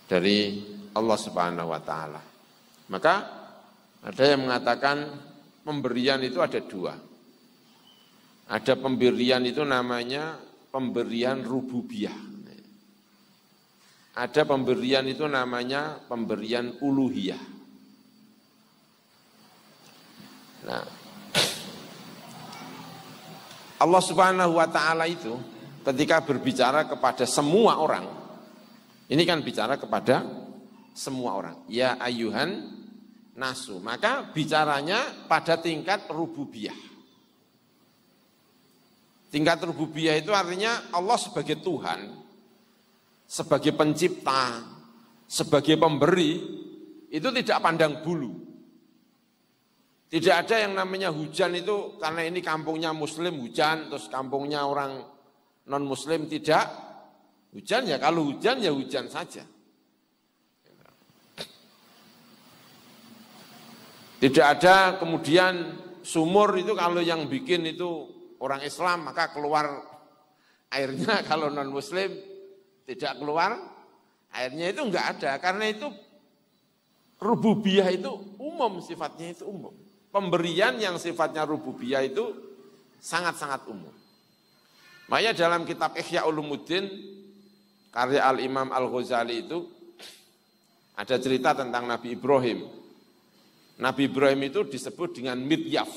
dari Allah Subhanahu Wa Taala. Maka ada yang mengatakan pemberian itu ada dua. Ada pemberian itu namanya pemberian rububiyah. Ada pemberian itu namanya pemberian uluhiyah. Nah, Allah Subhanahu wa taala itu ketika berbicara kepada semua orang, ini kan bicara kepada semua orang. Ya ayyuhan nasu, maka bicaranya pada tingkat rububiyah. Tingkat rububiyah itu artinya Allah sebagai Tuhan, sebagai pencipta, sebagai pemberi, itu tidak pandang bulu. Tidak ada yang namanya hujan itu karena ini kampungnya muslim hujan, terus kampungnya orang non muslim tidak hujan, ya kalau hujan ya hujan saja. Tidak ada kemudian sumur itu kalau yang bikin itu orang Islam maka keluar airnya, kalau non muslim tidak keluar airnya, itu enggak ada. Karena itu rububiyah itu umum, sifatnya itu umum. Pemberian yang sifatnya rububiyah itu sangat-sangat umum. Makanya dalam kitab Ihya Ulumuddin karya Al-Imam Al-Ghazali itu ada cerita tentang Nabi Ibrahim. Nabi Ibrahim itu disebut dengan midyaf,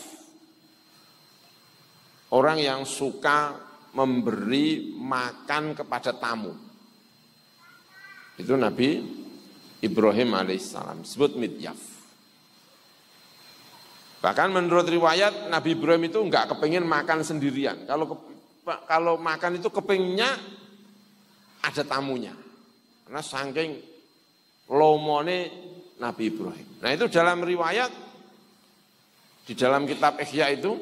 orang yang suka memberi makan kepada tamu. Itu Nabi Ibrahim alaihissalam, disebut midyaf. Bahkan menurut riwayat Nabi Ibrahim itu enggak kepingin makan sendirian. Kalau makan itu kepinginnya ada tamunya. Karena saking lomone Nabi Ibrahim. Nah itu dalam riwayat, di dalam kitab Ihya itu,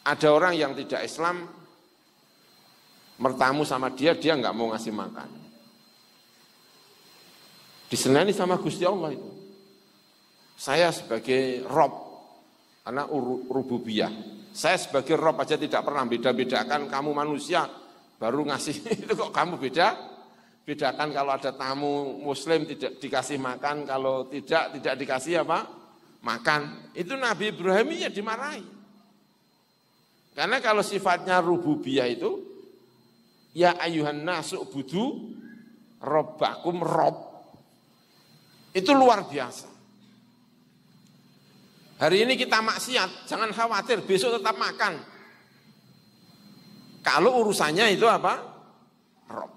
ada orang yang tidak Islam, bertamu sama dia enggak mau ngasih makan. Disenani sama Gusti Allah itu. Saya sebagai Rob, karena rububiyah, saya sebagai Rob aja tidak pernah beda-bedakan kamu manusia, baru ngasih, itu kok kamu bedakan kalau ada tamu muslim tidak dikasih makan, kalau tidak dikasih apa? Makan. Itu Nabi Ibrahim ya dimarahi. Karena kalau sifatnya rububiyah itu, ya ayuhan nasu budu robbakum rob. Itu luar biasa. Hari ini kita maksiat, jangan khawatir, besok tetap makan. Kalau urusannya itu apa? Rob.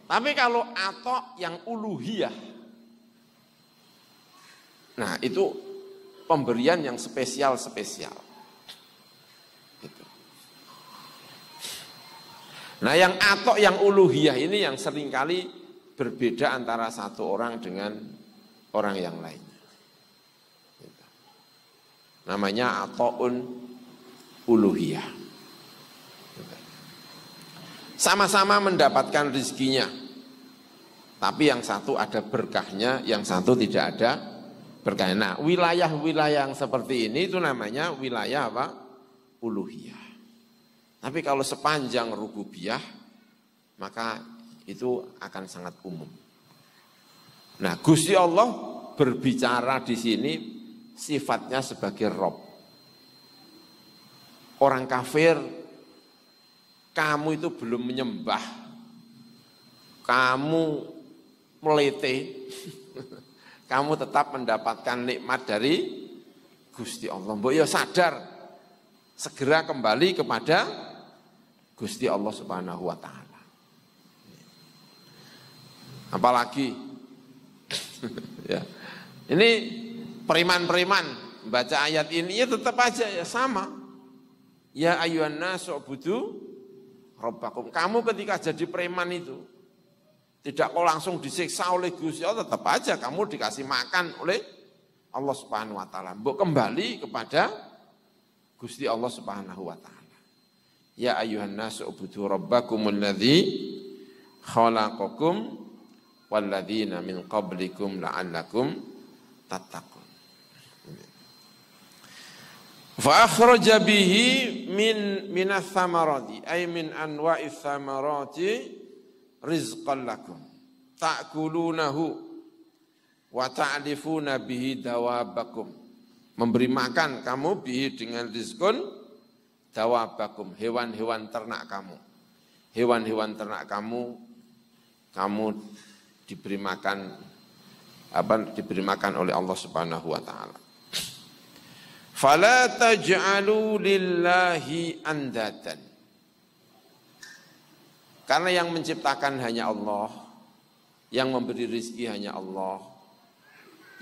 Tapi kalau atok yang uluhiyah, nah itu pemberian yang spesial-spesial. Gitu. Nah yang atok yang uluhiyah ini yang seringkali berbeda antara satu orang dengan orang yang lainnya. Gitu. Namanya ato'un uluhiyah. Gitu. Sama-sama mendapatkan rezekinya, tapi yang satu ada berkahnya, yang satu tidak ada berkahnya. Nah, wilayah-wilayah yang seperti ini itu namanya wilayah apa? Uluhiyah. Tapi kalau sepanjang rububiyah, maka itu akan sangat umum. Nah, Gusti Allah berbicara di sini sifatnya sebagai Rob. Orang kafir, kamu itu belum menyembah, kamu melete, kamu tetap mendapatkan nikmat dari Gusti Allah. Mbok ya sadar, segera kembali kepada Gusti Allah Subhanahu wa taala. Apalagi ya. Ini preman-preman baca ayat ini ya tetap aja ya sama. Ya ayyuhan nasu ubudu rabbakum. Kamu ketika jadi preman itu tidak kau langsung disiksa oleh Gusti Allah, tetap aja kamu dikasih makan oleh Allah Subhanahu wa taala. Mbok kembali kepada Gusti Allah Subhanahu wa taala. Ya ayuhan nasu ubudu rabbakumul ladzi khalaqakum walladzina min qablikum la'allakum tattaqun. Fa akhraja bihi minas samarati ay min anwa'is samarati rizqan lakum ta'kulunahu wa ta'lifuna bihi dawabakum. Memberi makan kamu bihi dengan rizqun dawabakum, hewan-hewan ternak kamu. Hewan-hewan ternak kamu diberi makan oleh Allah Subhanahu wa taala. Fala taj'alu lillahi andadan. Karena yang menciptakan hanya Allah, yang memberi rezeki hanya Allah,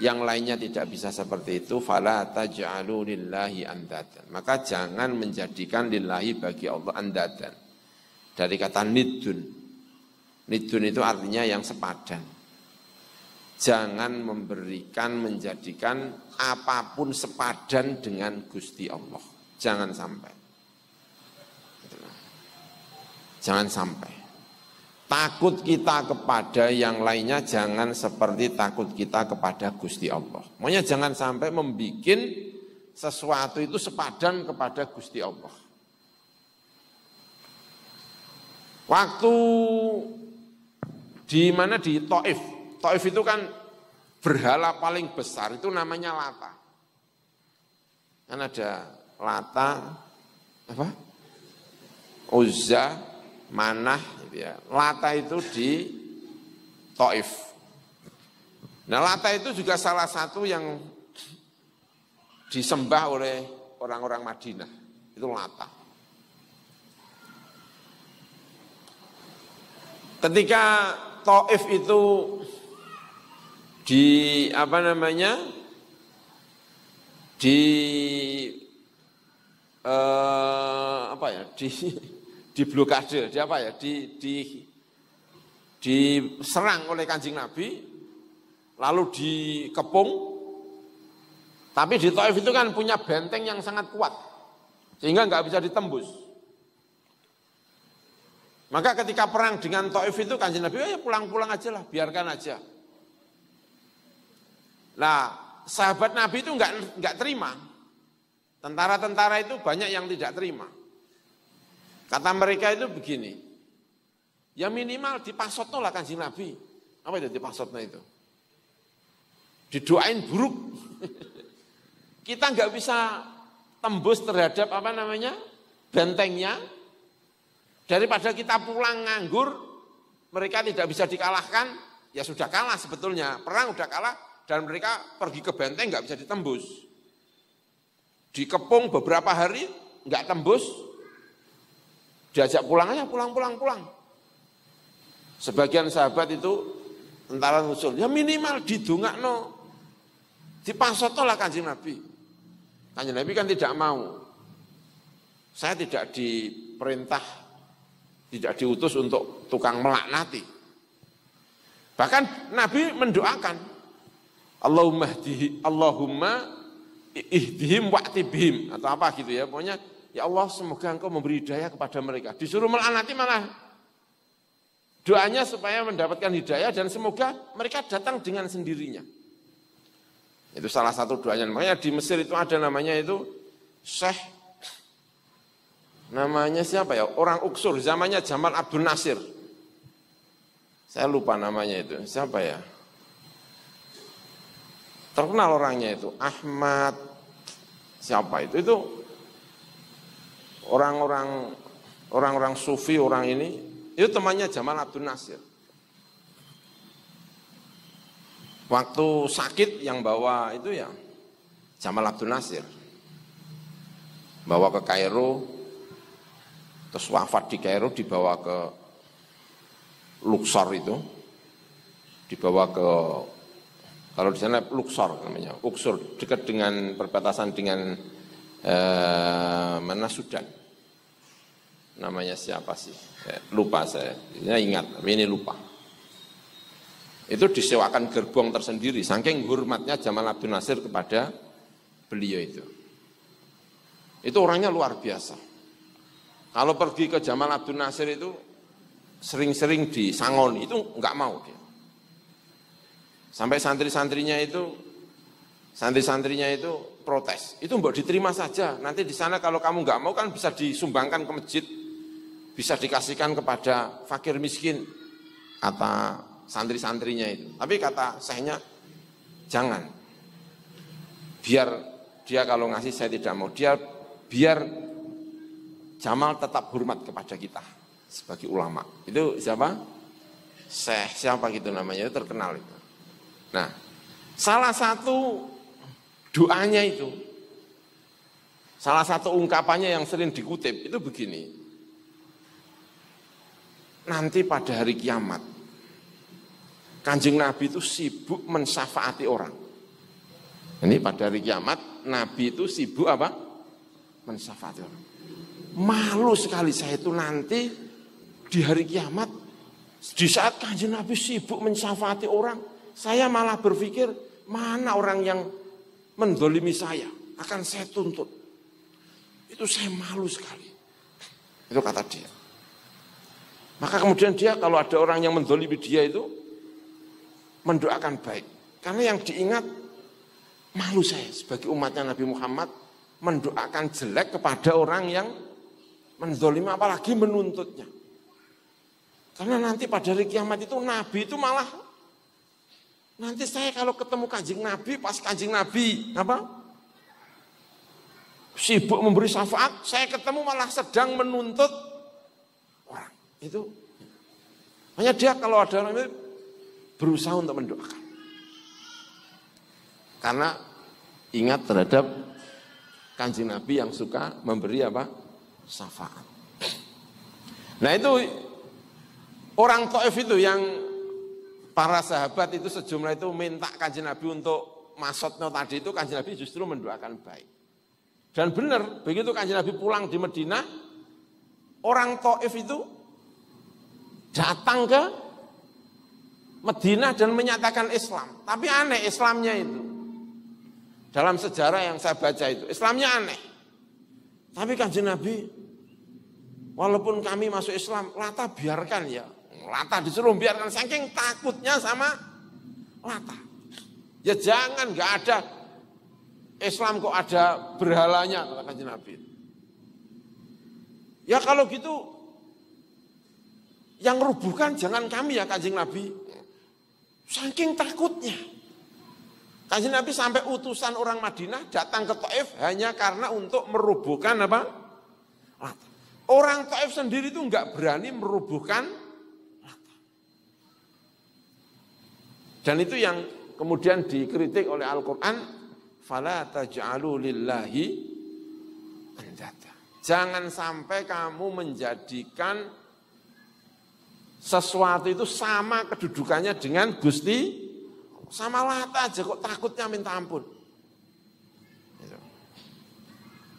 yang lainnya tidak bisa seperti itu. Fala taj'alu lillahi andadan. Maka jangan menjadikan lillahi bagi Allah andadan. Dari kata nidun. Nidun itu artinya yang sepadan. Jangan menjadikan apapun sepadan dengan Gusti Allah. Jangan sampai. Jangan sampai. Takut kita kepada yang lainnya jangan seperti takut kita kepada Gusti Allah. Makanya jangan sampai membuat sesuatu itu sepadan kepada Gusti Allah. Waktu di mana di Taif. Taif itu kan berhala paling besar, itu namanya Lata. Kan ada Lata, Uzza, Manah, gitu ya. Lata itu di Taif. Nah, Lata itu juga salah satu yang disembah oleh orang-orang Madinah. Itu Lata. Ketika Taif itu di blokade, diserang oleh Kanjeng Nabi, lalu dikepung. Tapi di Taif itu kan punya benteng yang sangat kuat, sehingga nggak bisa ditembus. Maka ketika perang dengan Taif itu Kanjeng Nabi, ya pulang-pulang aja lah, biarkan aja. Nah, sahabat Nabi itu enggak terima. Tentara-tentara itu banyak yang tidak terima. Kata mereka itu begini, ya minimal dipasotno lah Kanjeng Nabi. Apa itu dipasotno itu? Didoain buruk. Kita enggak bisa tembus terhadap bentengnya. Daripada kita pulang nganggur, mereka tidak bisa dikalahkan, ya sudah kalah sebetulnya. Perang sudah kalah. Dan mereka pergi ke benteng nggak bisa ditembus. Dikepung beberapa hari nggak tembus, diajak pulang aja, pulang. Sebagian sahabat itu tentara ngusul, ya minimal didongakno, dipasotno lah Kanjeng Nabi. Kanjeng Nabi kan tidak mau. Saya tidak diperintah, tidak diutus untuk tukang melaknati. Bahkan Nabi mendoakan, Allahumma ihdihim wa'tibihim atau apa gitu ya. Pokoknya ya Allah semoga engkau memberi hidayah kepada mereka. Disuruh melaknati malah doanya supaya mendapatkan hidayah dan semoga mereka datang dengan sendirinya. Itu salah satu doanya. Makanya di Mesir itu ada namanya itu Syekh, namanya siapa ya? Orang Uksur, zamannya Jamal Abdul Nasir. Saya lupa namanya itu. Siapa ya? Terkenal orangnya itu, Ahmad, siapa itu orang-orang sufi, orang ini, itu temannya Jamal Abdul Nasir. Waktu sakit yang bawa itu ya Jamal Abdul Nasir. Bawa ke Kairo, terus wafat di Kairo, dibawa ke Luxor itu, dibawa ke, kalau di sana Luxor namanya, Uksur, dekat dengan perbatasan dengan Sudan. namanya siapa sih? Lupa saya. Ingat, tapi ini lupa. Itu disewakan gerbong tersendiri, saking hormatnya Jamal Abdul Nasir kepada beliau itu. Itu orangnya luar biasa. Kalau pergi ke Jamal Abdul Nasir itu sering-sering disangoni, itu enggak mau dia. Sampai santri-santrinya itu protes. Itu mbok diterima saja. Nanti di sana kalau kamu enggak mau kan bisa disumbangkan ke masjid, bisa dikasihkan kepada fakir miskin, kata santri-santrinya itu. Tapi kata syekhnya, jangan. Biar dia kalau ngasih saya tidak mau. Biar Jamal tetap hormat kepada kita sebagai ulama. Itu siapa? Syekh siapa gitu namanya, itu terkenal itu. Nah, salah satu doanya itu, salah satu ungkapannya yang sering dikutip itu begini. Nanti pada hari kiamat, Kanjeng Nabi itu sibuk mensyafaati orang. Ini pada hari kiamat, Nabi itu sibuk apa? Mensyafaati orang. Malu sekali saya itu nanti di hari kiamat, di saat Kanjeng Nabi sibuk mensyafaati orang, saya malah berpikir, mana orang yang mendolimi saya, akan saya tuntut. Itu saya malu sekali. Itu kata dia. Maka kemudian dia kalau ada orang yang mendolimi dia itu, mendoakan baik. Karena yang diingat, malu saya sebagai umatnya Nabi Muhammad mendoakan jelek kepada orang yang menzalimi, apalagi menuntutnya. Karena nanti pada hari kiamat itu Nabi itu malah, nanti saya kalau ketemu Kanjeng Nabi, pas Kanjeng Nabi sibuk memberi syafaat, saya ketemu malah sedang menuntut orang. Itu hanya dia kalau ada orang itu berusaha untuk mendoakan. Karena ingat terhadap Kanjeng Nabi yang suka memberi syafaat. Nah itu orang Taif itu yang para sahabat itu sejumlah itu minta Kanjeng Nabi untuk maksudnya tadi itu, Kanjeng Nabi justru mendoakan baik. Dan benar, begitu Kanjeng Nabi pulang di Madinah, orang Taif itu datang ke Madinah dan menyatakan Islam. Tapi aneh Islamnya itu. Dalam sejarah yang saya baca itu, Islamnya aneh. Tapi Kanjeng Nabi, walaupun kami masuk Islam, Lata biarkan ya. Lata disuruh biarkan, saking takutnya sama Lata. Ya jangan, gak ada Islam kok ada berhalanya, kata Kanjeng Nabi. Ya kalau gitu, yang rubuhkan jangan kami ya Kanjeng Nabi. Saking takutnya. Kanjeng Nabi sampai utusan orang Madinah datang ke Taif hanya karena untuk merubuhkan Lata. Orang Taif sendiri itu enggak berani merubuhkan Lata. Dan itu yang kemudian dikritik oleh Al-Quran, fala taj'alu lillahi andada. Jangan sampai kamu menjadikan sesuatu itu sama kedudukannya dengan Gusti. Sama Lata aja kok takutnya minta ampun.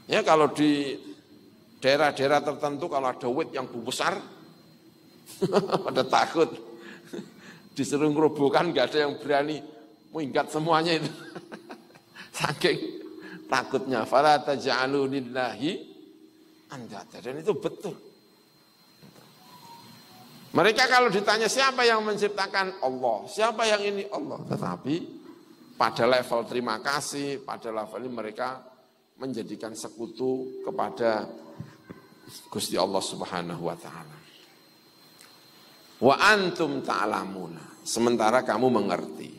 Ya kalau di daerah-daerah tertentu kalau ada wit yang besar, pada takut. Disuruh ngerobohkan gak ada yang berani minggat semuanya itu. Saking takutnya. Fala taj'alu lillahi andada. Dan itu betul. Mereka kalau ditanya siapa yang menciptakan Allah, siapa yang ini Allah. Tetapi pada level terima kasih, pada level ini mereka menjadikan sekutu kepada Gusti Allah Subhanahu wa taala. Wa antum ta'lamuna, sementara kamu mengerti.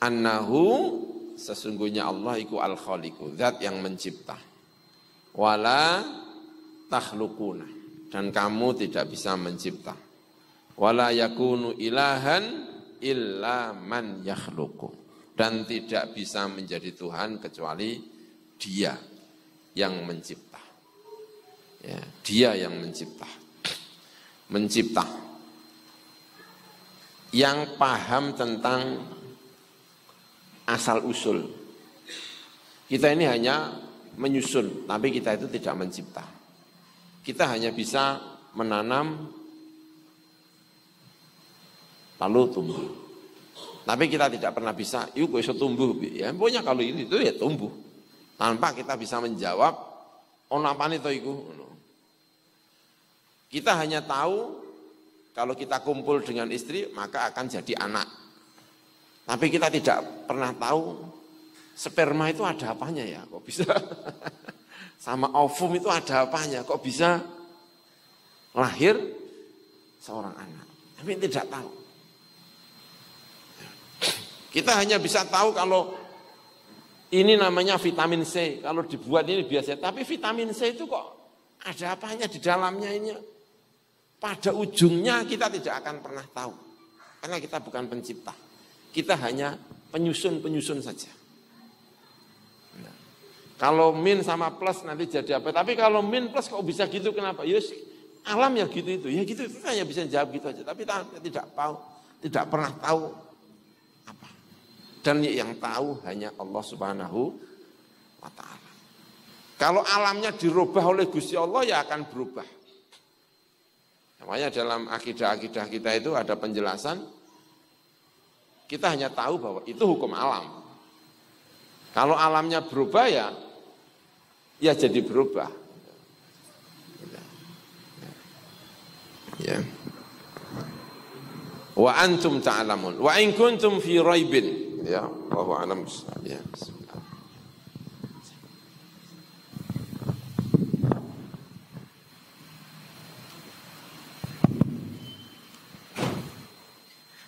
Annahu, sesungguhnya Allah iku al-khaliqu, zat yang mencipta. Wala takhluquna, dan kamu tidak bisa mencipta. Wala yakunu ilahan illa man yakhluqu, dan tidak bisa menjadi Tuhan kecuali Dia yang mencipta. Ya, Dia yang mencipta. Mencipta. Yang paham tentang asal usul. Kita ini hanya menyusun, tapi kita itu tidak mencipta. Kita hanya bisa menanam lalu tumbuh. Tapi kita tidak pernah bisa, yuk kok iso tumbuh. Ya, pokoknya kalau ini itu ya tumbuh. Tanpa kita bisa menjawab, ono apane to iku? Kita hanya tahu kalau kita kumpul dengan istri maka akan jadi anak. Tapi kita tidak pernah tahu sperma itu ada apanya ya, kok bisa sama ovum itu ada apanya, kok bisa lahir seorang anak. Tapi tidak tahu. Kita hanya bisa tahu kalau ini namanya vitamin C, kalau dibuat ini biasa. Tapi vitamin C itu kok ada apanya di dalamnya ini? Pada ujungnya kita tidak akan pernah tahu. Karena kita bukan pencipta. Kita hanya penyusun-penyusun saja. Nah, kalau min sama plus nanti jadi apa? Tapi kalau min plus kok bisa gitu, kenapa? Yus, alam ya gitu itu. Ya gitu, kita hanya bisa jawab gitu aja. Tapi tidak tahu, tidak pernah tahu apa. Dan yang tahu hanya Allah Subhanahu wa ta'ala. Kalau alamnya dirubah oleh Gusti Allah ya akan berubah. Makanya dalam akidah-akidah kita itu ada penjelasan, kita hanya tahu bahwa itu hukum alam. Kalau alamnya berubah ya jadi berubah. Ya. Wa antum ta'lamun wa in kuntum fi raibin. Ya, Allahu a'lam. Ya.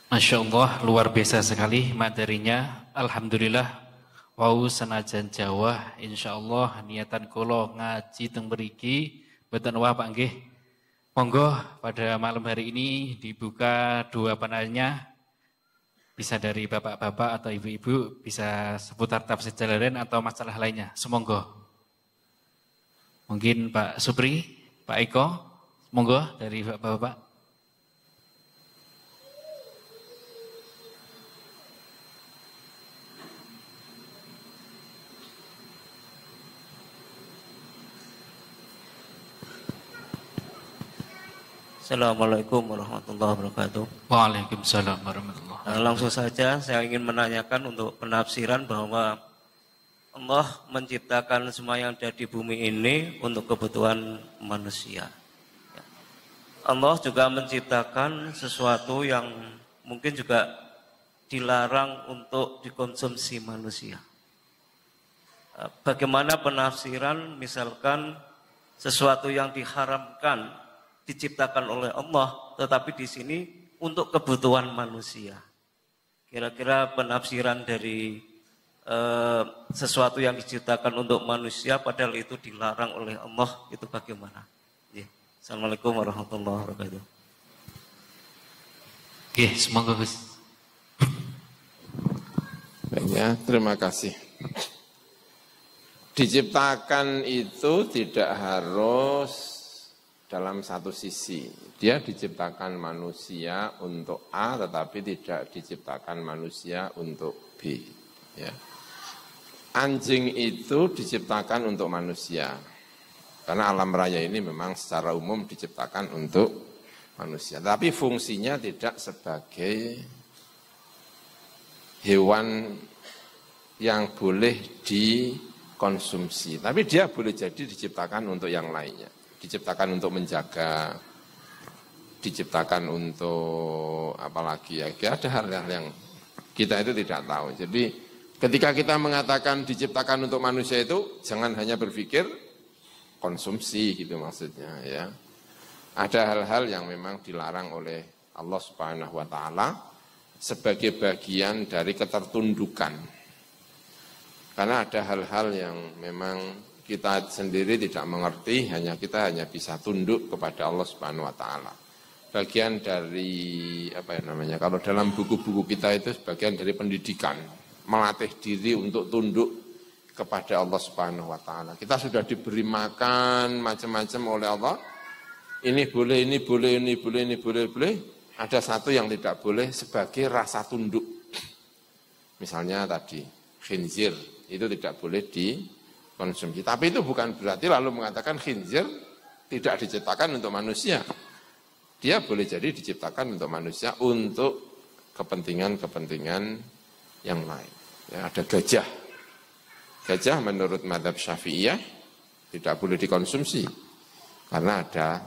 Masya Allah, luar biasa sekali materinya. Alhamdulillah, wau senajan Jawa, insya Allah niatan kula ngaji teng mriki boten wah Pak nggih. Monggo pada malam hari ini dibuka dua panelnya, bisa dari bapak-bapak atau ibu-ibu, bisa seputar tafsir Jalalain atau masalah lainnya. Semonggo. Mungkin Pak Supri, Pak Eko, monggo dari bapak-bapak. Assalamualaikum warahmatullahi wabarakatuh. Waalaikumsalam warahmatullahi wabarakatuh. Langsung saja saya ingin menanyakan untuk penafsiran bahwa Allah menciptakan semua yang ada di bumi ini untuk kebutuhan manusia. Allah juga menciptakan sesuatu yang mungkin juga dilarang untuk dikonsumsi manusia. Bagaimana penafsiran misalkan sesuatu yang diharamkan diciptakan oleh Allah, tetapi di sini untuk kebutuhan manusia. Kira-kira penafsiran dari sesuatu yang diciptakan untuk manusia, padahal itu dilarang oleh Allah, itu bagaimana? Ya. Assalamualaikum warahmatullahi wabarakatuh. Oke, semoga Gus. Baiknya, terima kasih. Diciptakan itu tidak harus dalam satu sisi. Dia diciptakan manusia untuk A, tetapi tidak diciptakan manusia untuk B. Ya. Anjing itu diciptakan untuk manusia. Karena alam raya ini memang secara umum diciptakan untuk manusia. Tapi fungsinya tidak sebagai hewan yang boleh dikonsumsi. Tapi dia boleh jadi diciptakan untuk yang lainnya. Diciptakan untuk menjaga, diciptakan untuk apalagi ya, ada hal-hal yang kita itu tidak tahu. Jadi ketika kita mengatakan diciptakan untuk manusia itu, jangan hanya berpikir konsumsi gitu maksudnya ya. Ada hal-hal yang memang dilarang oleh Allah Subhanahu wa ta'ala sebagai bagian dari ketertundukan. Karena ada hal-hal yang memang kita sendiri tidak mengerti, kita hanya bisa tunduk kepada Allah Subhanahu wa taala. Bagian dari kalau dalam buku-buku kita itu sebagian dari pendidikan, melatih diri untuk tunduk kepada Allah Subhanahu wa taala. Kita sudah diberi makan macam-macam oleh Allah. Ini boleh, ini boleh, ini boleh, ini boleh. Ada satu yang tidak boleh sebagai rasa tunduk. Misalnya tadi khinzir itu tidak boleh dikonsumsi. Tapi itu bukan berarti lalu mengatakan khinzir tidak diciptakan untuk manusia. Dia boleh jadi diciptakan untuk manusia untuk kepentingan-kepentingan yang lain. Ya, ada gajah. Gajah menurut mazhab Syafi'iyah tidak boleh dikonsumsi karena ada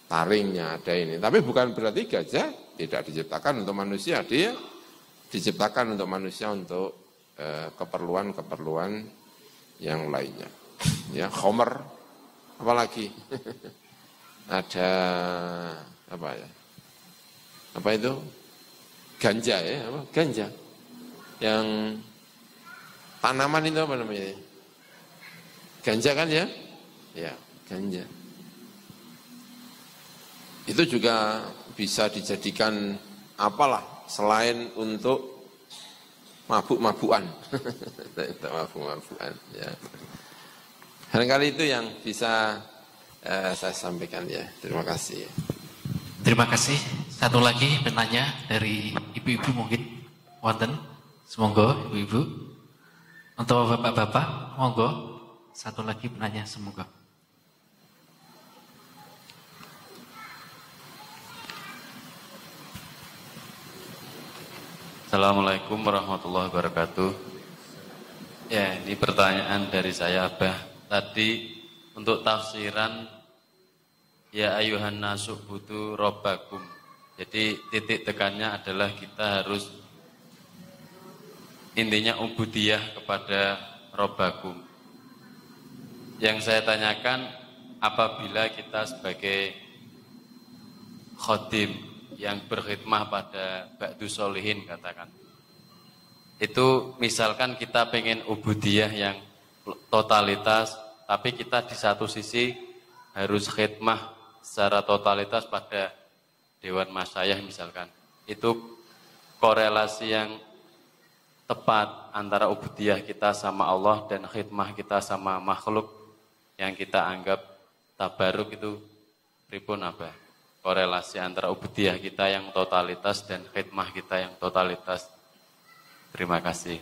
taringnya, ada ini. Tapi bukan berarti gajah tidak diciptakan untuk manusia. Dia diciptakan untuk manusia untuk keperluan-keperluan yang lainnya. Ya, khomer, apalagi ada apa ya? Apa itu? Ganja ya, apa? Ganja. Yang tanaman itu apa namanya? Ganja kan ya? Ya, ganja. Itu juga bisa dijadikan apalah selain untuk mabuk-mabukan. Mabuk-mabukan ya. Barangkali itu yang bisa saya sampaikan ya. Terima kasih. Terima kasih. Satu lagi penanya dari ibu-ibu mungkin. Wonten. Semoga ibu-ibu. Untuk bapak-bapak, monggo. Satu lagi penanya, semoga. Assalamualaikum warahmatullahi wabarakatuh. Ya, ini pertanyaan dari saya, Abah. Tadi untuk tafsiran ya ayuhan nasu butuh robbakum. Jadi titik tekannya adalah kita harus intinya ubudiyah kepada robbakum. Yang saya tanyakan, apabila kita sebagai khodim yang berkhidmah pada ba'du solihin katakan, itu misalkan kita pengen ubudiyah yang totalitas, tapi kita di satu sisi harus khidmah secara totalitas pada Dewan Masyayikh misalkan. Itu korelasi yang tepat antara ubudiyah kita sama Allah dan khidmah kita sama makhluk yang kita anggap tabaruk itu pripun apa? Korelasi antara ubudiyah kita yang totalitas dan khidmah kita yang totalitas. Terima kasih.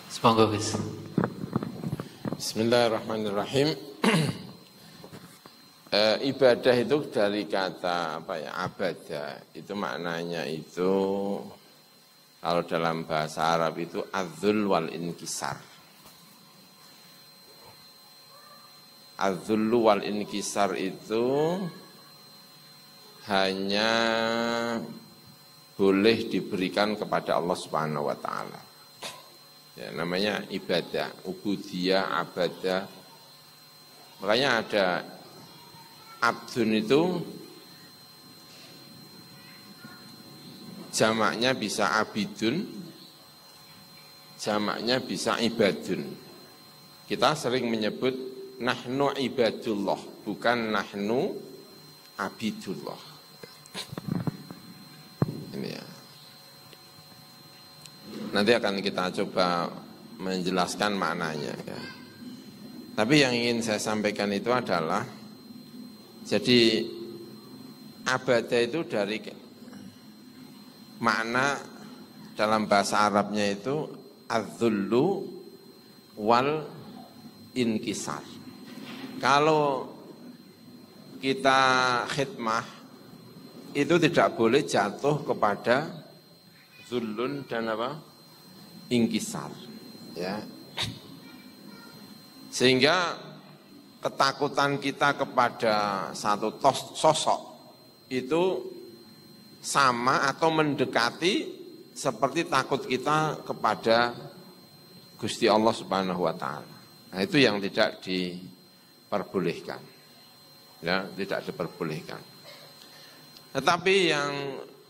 Semoga Gus. Bismillahirrahmanirrahim. Ibadah itu dari kata apa ya? Abadah. Itu maknanya itu kalau dalam bahasa Arab itu adzul wal inkisar. Adzul wal inkisar itu hanya boleh diberikan kepada Allah Subhanahu wa taala. Ya, namanya ibadah, ubudiyah, abadah. Makanya ada abdun itu jamaknya bisa abidun, jamaknya bisa ibadun. Kita sering menyebut nahnu ibadullah, bukan nahnu abidullah. Ini ya. Nanti akan kita coba menjelaskan maknanya ya. Tapi yang ingin saya sampaikan itu adalah jadi abadah itu dari makna dalam bahasa Arabnya itu adzullu wal inkisar. Kalau kita khidmah itu tidak boleh jatuh kepada zullun dan apa? Inkisar. Ya. Sehingga ketakutan kita kepada satu sosok itu sama atau mendekati seperti takut kita kepada Gusti Allah Subhanahu wa taala. Nah, itu yang tidak diperbolehkan. Ya, tidak diperbolehkan. Tetapi yang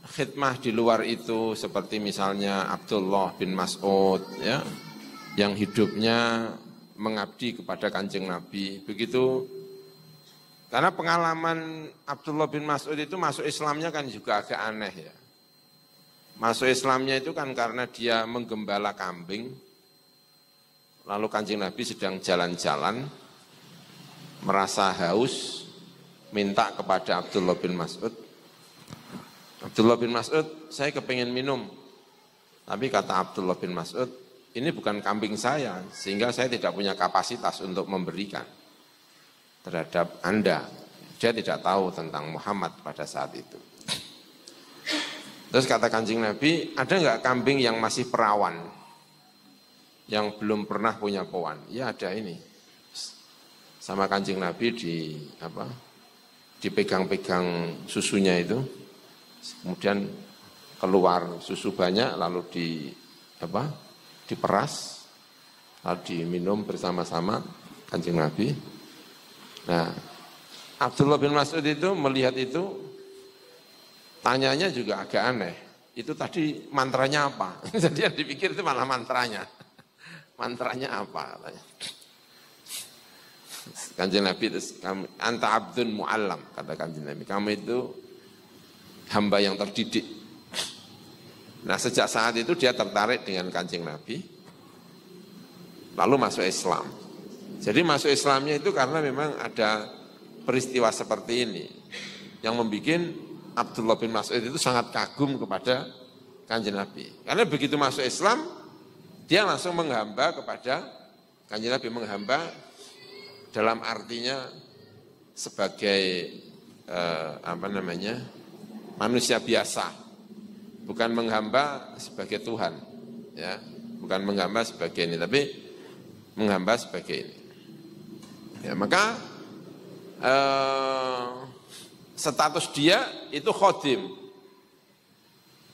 khidmah di luar itu seperti misalnya Abdullah bin Mas'ud ya, yang hidupnya mengabdi kepada Kanjeng Nabi. Begitu, karena pengalaman Abdullah bin Mas'ud itu masuk Islamnya kan juga agak aneh ya. Masuk Islamnya itu kan karena dia menggembala kambing, lalu Kanjeng Nabi sedang jalan-jalan, merasa haus, minta kepada Abdullah bin Mas'ud. Abdullah bin Mas'ud, saya kepingin minum. Tapi kata Abdullah bin Mas'ud, ini bukan kambing saya, sehingga saya tidak punya kapasitas untuk memberikan terhadap Anda. Dia tidak tahu tentang Muhammad pada saat itu. Terus kata Kanjeng Nabi, ada enggak kambing yang masih perawan, yang belum pernah punya powan? Ya ada ini. Sama Kanjeng Nabi dipegang-pegang susunya itu, kemudian keluar susu banyak, lalu diperas, lalu diminum bersama-sama Kanjeng Nabi. Nah, Abdullah bin Mas'ud itu melihat itu, tanyanya juga agak aneh. Itu tadi mantranya apa? Jadi yang dipikir itu malah mantranya. Mantranya apa? Kanjeng Nabi itu, anta abdun mu'allam, kata Kanjeng Nabi. Kamu itu hamba yang terdidik. Nah sejak saat itu dia tertarik dengan Kanjeng Nabi, lalu masuk Islam. Jadi masuk Islamnya itu karena memang ada peristiwa seperti ini, yang membuat Abdullah bin Mas'ud itu sangat kagum kepada Kanjeng Nabi. Karena begitu masuk Islam, dia langsung menghamba kepada Kanjeng Nabi, menghamba dalam artinya sebagai manusia biasa, bukan menghamba sebagai Tuhan, ya, bukan menghamba sebagai ini, tapi menghamba sebagai ini. Ya, maka status dia itu khodim,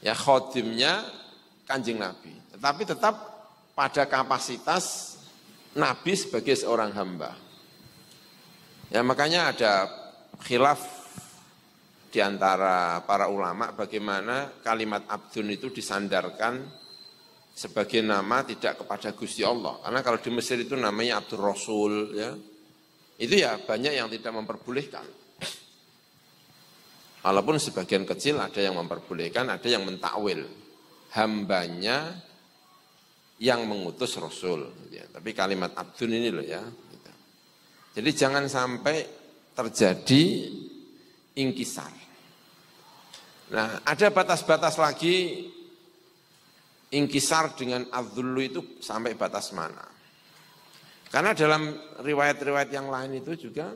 ya khodimnya Kanjeng Nabi, tetapi tetap pada kapasitas Nabi sebagai seorang hamba. Ya makanya ada khilaf di antara para ulama bagaimana kalimat abdun itu disandarkan sebagai nama tidak kepada Gusti Allah. Karena kalau di Mesir itu namanya Abdur Rasul, ya. Itu ya banyak yang tidak memperbolehkan. Walaupun sebagian kecil ada yang memperbolehkan, ada yang mentakwil. Hambanya yang mengutus Rasul. Ya. Tapi kalimat abdun ini loh ya. Gitu. Jadi jangan sampai terjadi ingkisar. Nah ada batas-batas lagi ingkisar dengan adzullu itu sampai batas mana. Karena dalam riwayat-riwayat yang lain itu juga,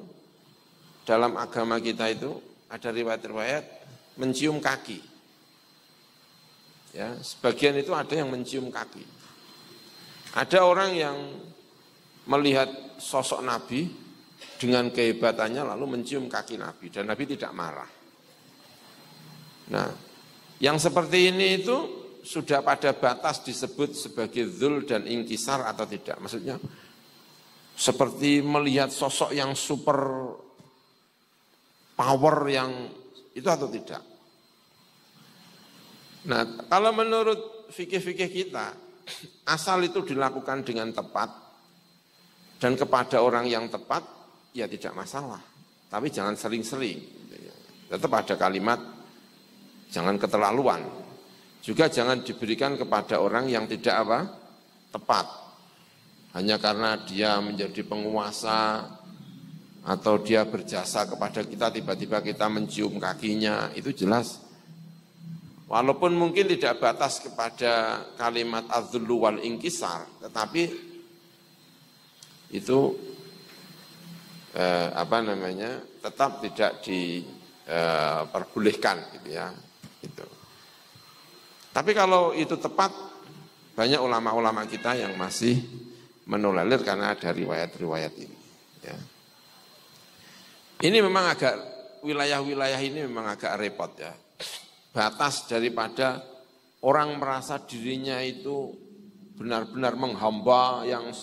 dalam agama kita itu ada riwayat-riwayat mencium kaki. Ya, sebagian itu ada yang mencium kaki. Ada orang yang melihat sosok Nabi dengan kehebatannya lalu mencium kaki Nabi dan Nabi tidak marah. Nah, yang seperti ini itu sudah pada batas disebut sebagai dzul dan ingkisar atau tidak? Maksudnya seperti melihat sosok yang super power yang itu atau tidak? Nah, kalau menurut fikih-fikih kita, asal itu dilakukan dengan tepat dan kepada orang yang tepat, ya tidak masalah. Tapi jangan sering-sering. Tetap ada kalimat, jangan keterlaluan. Juga jangan diberikan kepada orang yang tidak tepat. Hanya karena dia menjadi penguasa atau dia berjasa kepada kita, tiba-tiba kita mencium kakinya, itu jelas. Walaupun mungkin tidak batas kepada kalimat adzullu wal ingkisar, tetapi itu tetap tidak diperbolehkan gitu ya. Gitu. Tapi kalau itu tepat, banyak ulama-ulama kita yang masih menolerir karena ada riwayat-riwayat ini. Ya. Ini memang agak, wilayah-wilayah ini memang agak repot ya. Batas daripada orang merasa dirinya itu benar-benar menghamba yang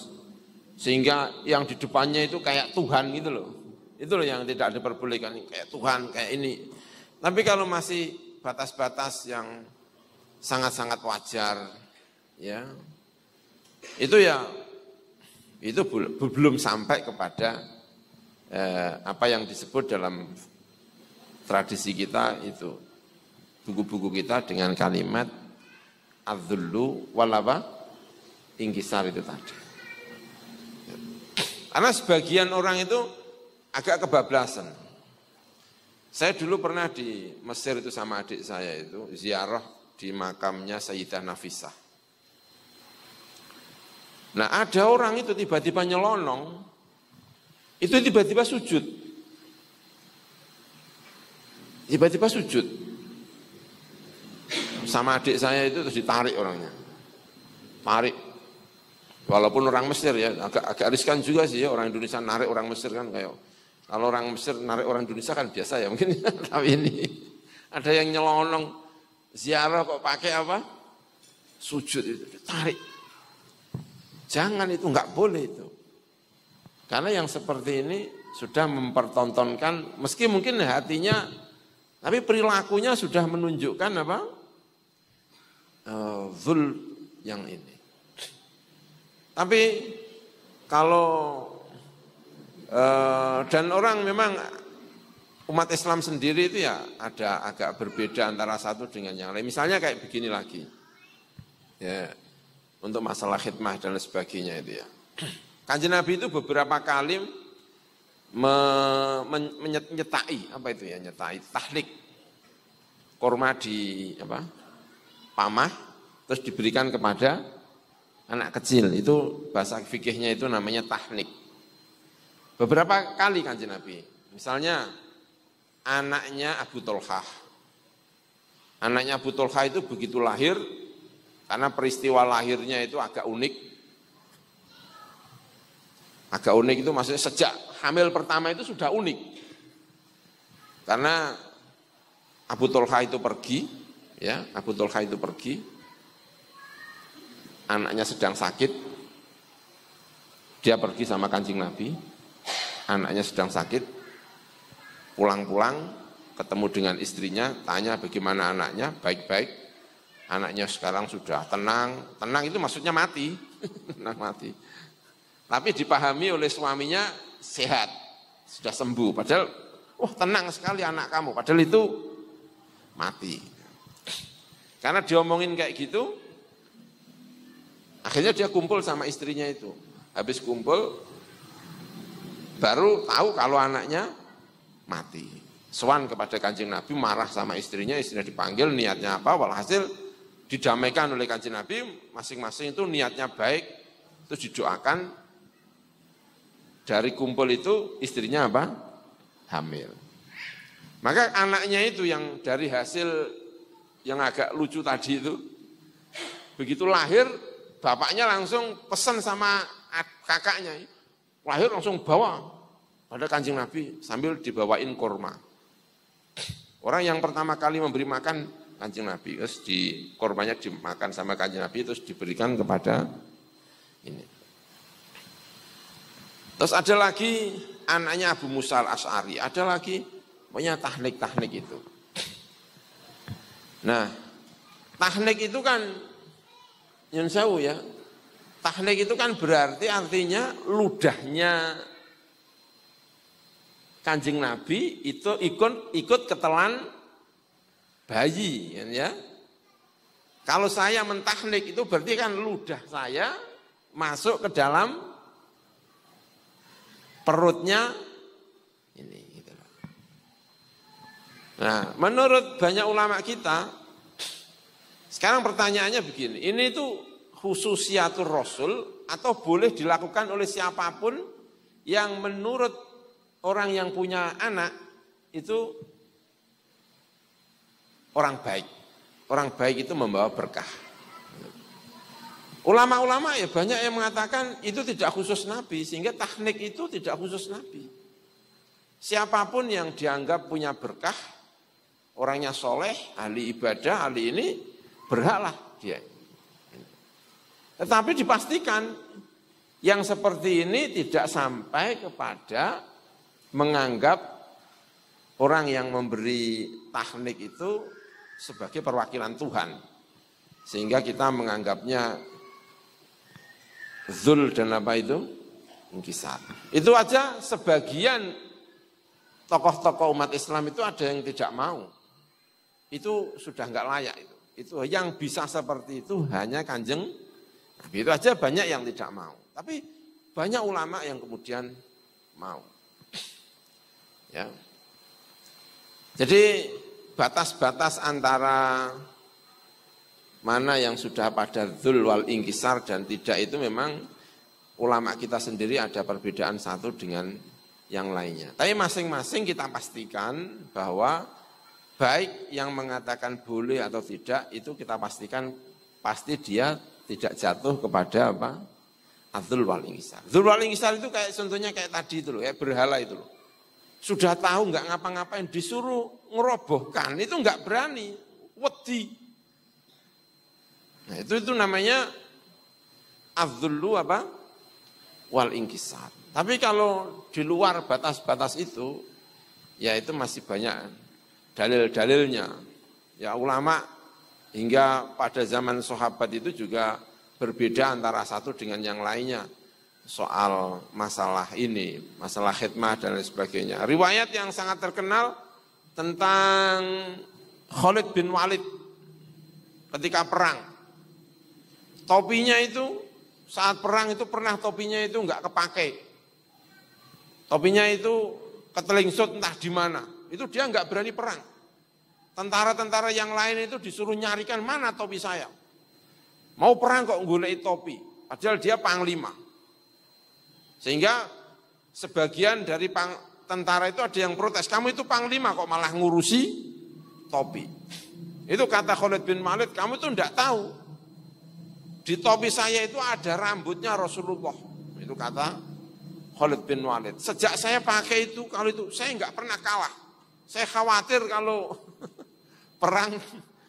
sehingga yang di depannya itu kayak Tuhan gitu loh. Itu loh yang tidak diperbolehkan, kayak Tuhan, kayak ini. Tapi kalau masih batas-batas yang sangat-sangat wajar, ya, itu belum sampai kepada apa yang disebut dalam tradisi kita itu, buku-buku kita dengan kalimat adzullu wal ingkisar itu tadi. Karena sebagian orang itu agak kebablasan. Saya dulu pernah di Mesir itu sama adik saya itu ziarah di makamnya Sayyidah Nafisah. Nah ada orang itu tiba-tiba nyelonong, itu tiba-tiba sujud. Tiba-tiba sujud. Sama adik saya itu terus ditarik orangnya. Tarik. Walaupun orang Mesir ya, agak riskan juga sih ya orang Indonesia narik orang Mesir kan kayak. Kalau orang Mesir narik orang Indonesia kan biasa ya mungkin. Tapi ini ada yang nyelonong ziarah kok pakai apa? Sujud itu, tarik. Jangan itu, enggak boleh itu. Karena yang seperti ini sudah mempertontonkan, meski mungkin hatinya, tapi perilakunya sudah menunjukkan apa? Zul yang ini. Tapi kalau dan orang memang umat Islam sendiri itu ya ada agak berbeda antara satu dengan yang lain. Misalnya kayak begini lagi, ya untuk masalah khidmah dan sebagainya itu ya. Kanjeng Nabi itu beberapa kali menyetai apa itu ya nyetai tahlik korma di apa pamah terus diberikan kepada anak kecil itu bahasa fikihnya itu namanya tahlik. Beberapa kali Kanjeng Nabi, misalnya anaknya Abu Tolhah. Anaknya Abu Tolhah itu begitu lahir, karena peristiwa lahirnya itu agak unik. Agak unik itu maksudnya sejak hamil pertama itu sudah unik. Karena Abu Tolhah itu pergi, ya Abu Tolhah itu pergi, anaknya sedang sakit, dia pergi sama Kanjeng Nabi. Anaknya sedang sakit, pulang-pulang ketemu dengan istrinya, tanya bagaimana anaknya, baik-baik. Anaknya sekarang sudah tenang, tenang itu maksudnya mati, mati. Tapi dipahami oleh suaminya sehat, sudah sembuh. Padahal, wah tenang sekali anak kamu, padahal itu mati. Karena diomongin kayak gitu, akhirnya dia kumpul sama istrinya itu. Habis kumpul, baru tahu kalau anaknya mati. Sowan kepada Kanjeng Nabi, marah sama istrinya dipanggil, niatnya apa, walhasil didamaikan oleh Kanjeng Nabi, masing-masing itu niatnya baik, terus didoakan, dari kumpul itu istrinya apa? Hamil. Maka anaknya itu yang dari hasil yang agak lucu tadi itu, begitu lahir, bapaknya langsung pesan sama kakaknya, lahir langsung bawa pada Kanjeng Nabi sambil dibawain kurma. Orang yang pertama kali memberi makan Kanjeng Nabi, terus kurmanya dimakan sama Kanjeng Nabi, terus diberikan kepada ini. Terus ada lagi anaknya Abu Musa al-Asy'ari, ada lagi punya tahnik itu. Nah, tahnik itu kan nyun sewu ya. Tahnik itu kan berarti artinya ludahnya Kanjeng Nabi itu ikut ketelan bayi ya. Kalau saya mentahnik itu berarti kan ludah saya masuk ke dalam perutnya ini gitu. Nah, menurut banyak ulama kita sekarang pertanyaannya begini, ini tuh khususiatur Rasul atau boleh dilakukan oleh siapapun yang menurut orang yang punya anak itu orang baik. Orang baik itu membawa berkah. Ulama-ulama ya banyak yang mengatakan itu tidak khusus Nabi, sehingga tahnik itu tidak khusus Nabi. Siapapun yang dianggap punya berkah, orangnya soleh, ahli ibadah, ahli ini, berhaklah dia. Tetapi dipastikan yang seperti ini tidak sampai kepada menganggap orang yang memberi tahnik itu sebagai perwakilan Tuhan. Sehingga kita menganggapnya zul dan apa itu? Inkisar. Itu aja sebagian tokoh-tokoh umat Islam itu ada yang tidak mau. Itu sudah enggak layak itu. Itu yang bisa seperti itu hanya Kanjeng. Itu aja banyak yang tidak mau. Tapi banyak ulama yang kemudian mau. Ya. Jadi batas-batas antara mana yang sudah pada dzul wal ingkisar dan tidak itu memang ulama kita sendiri ada perbedaan satu dengan yang lainnya. Tapi masing-masing kita pastikan bahwa baik yang mengatakan boleh atau tidak itu kita pastikan pasti dia tidak jatuh kepada apa? Adzul wal ingkisar. Dzul wal ingkisar itu kayak contohnya kayak tadi itu loh, kayak berhala itu loh. Sudah tahu nggak ngapa-ngapain disuruh ngerobohkan itu nggak berani, wedi. Nah itu namanya adzullu apa? Wal ingkisar. Tapi kalau di luar batas-batas itu, ya itu masih banyak dalil-dalilnya. Ya ulama hingga pada zaman sahabat itu juga berbeda antara satu dengan yang lainnya. Soal masalah ini, masalah khidmah dan lain sebagainya. Riwayat yang sangat terkenal tentang Khalid bin Walid ketika perang. Topinya itu saat perang itu pernah topinya itu enggak kepake. Topinya itu ketelingsut entah di mana. Itu dia enggak berani perang. Tentara-tentara yang lain itu disuruh nyarikan mana topi saya. Mau perang kok golek topi. Padahal dia panglima. Sehingga sebagian dari tentara itu ada yang protes. Kamu itu panglima kok malah ngurusi topi. Itu kata Khalid bin Walid, kamu itu enggak tahu. Di topi saya itu ada rambutnya Rasulullah. Itu kata Khalid bin Walid. Sejak saya pakai itu, kalau itu saya enggak pernah kalah. Saya khawatir kalau perang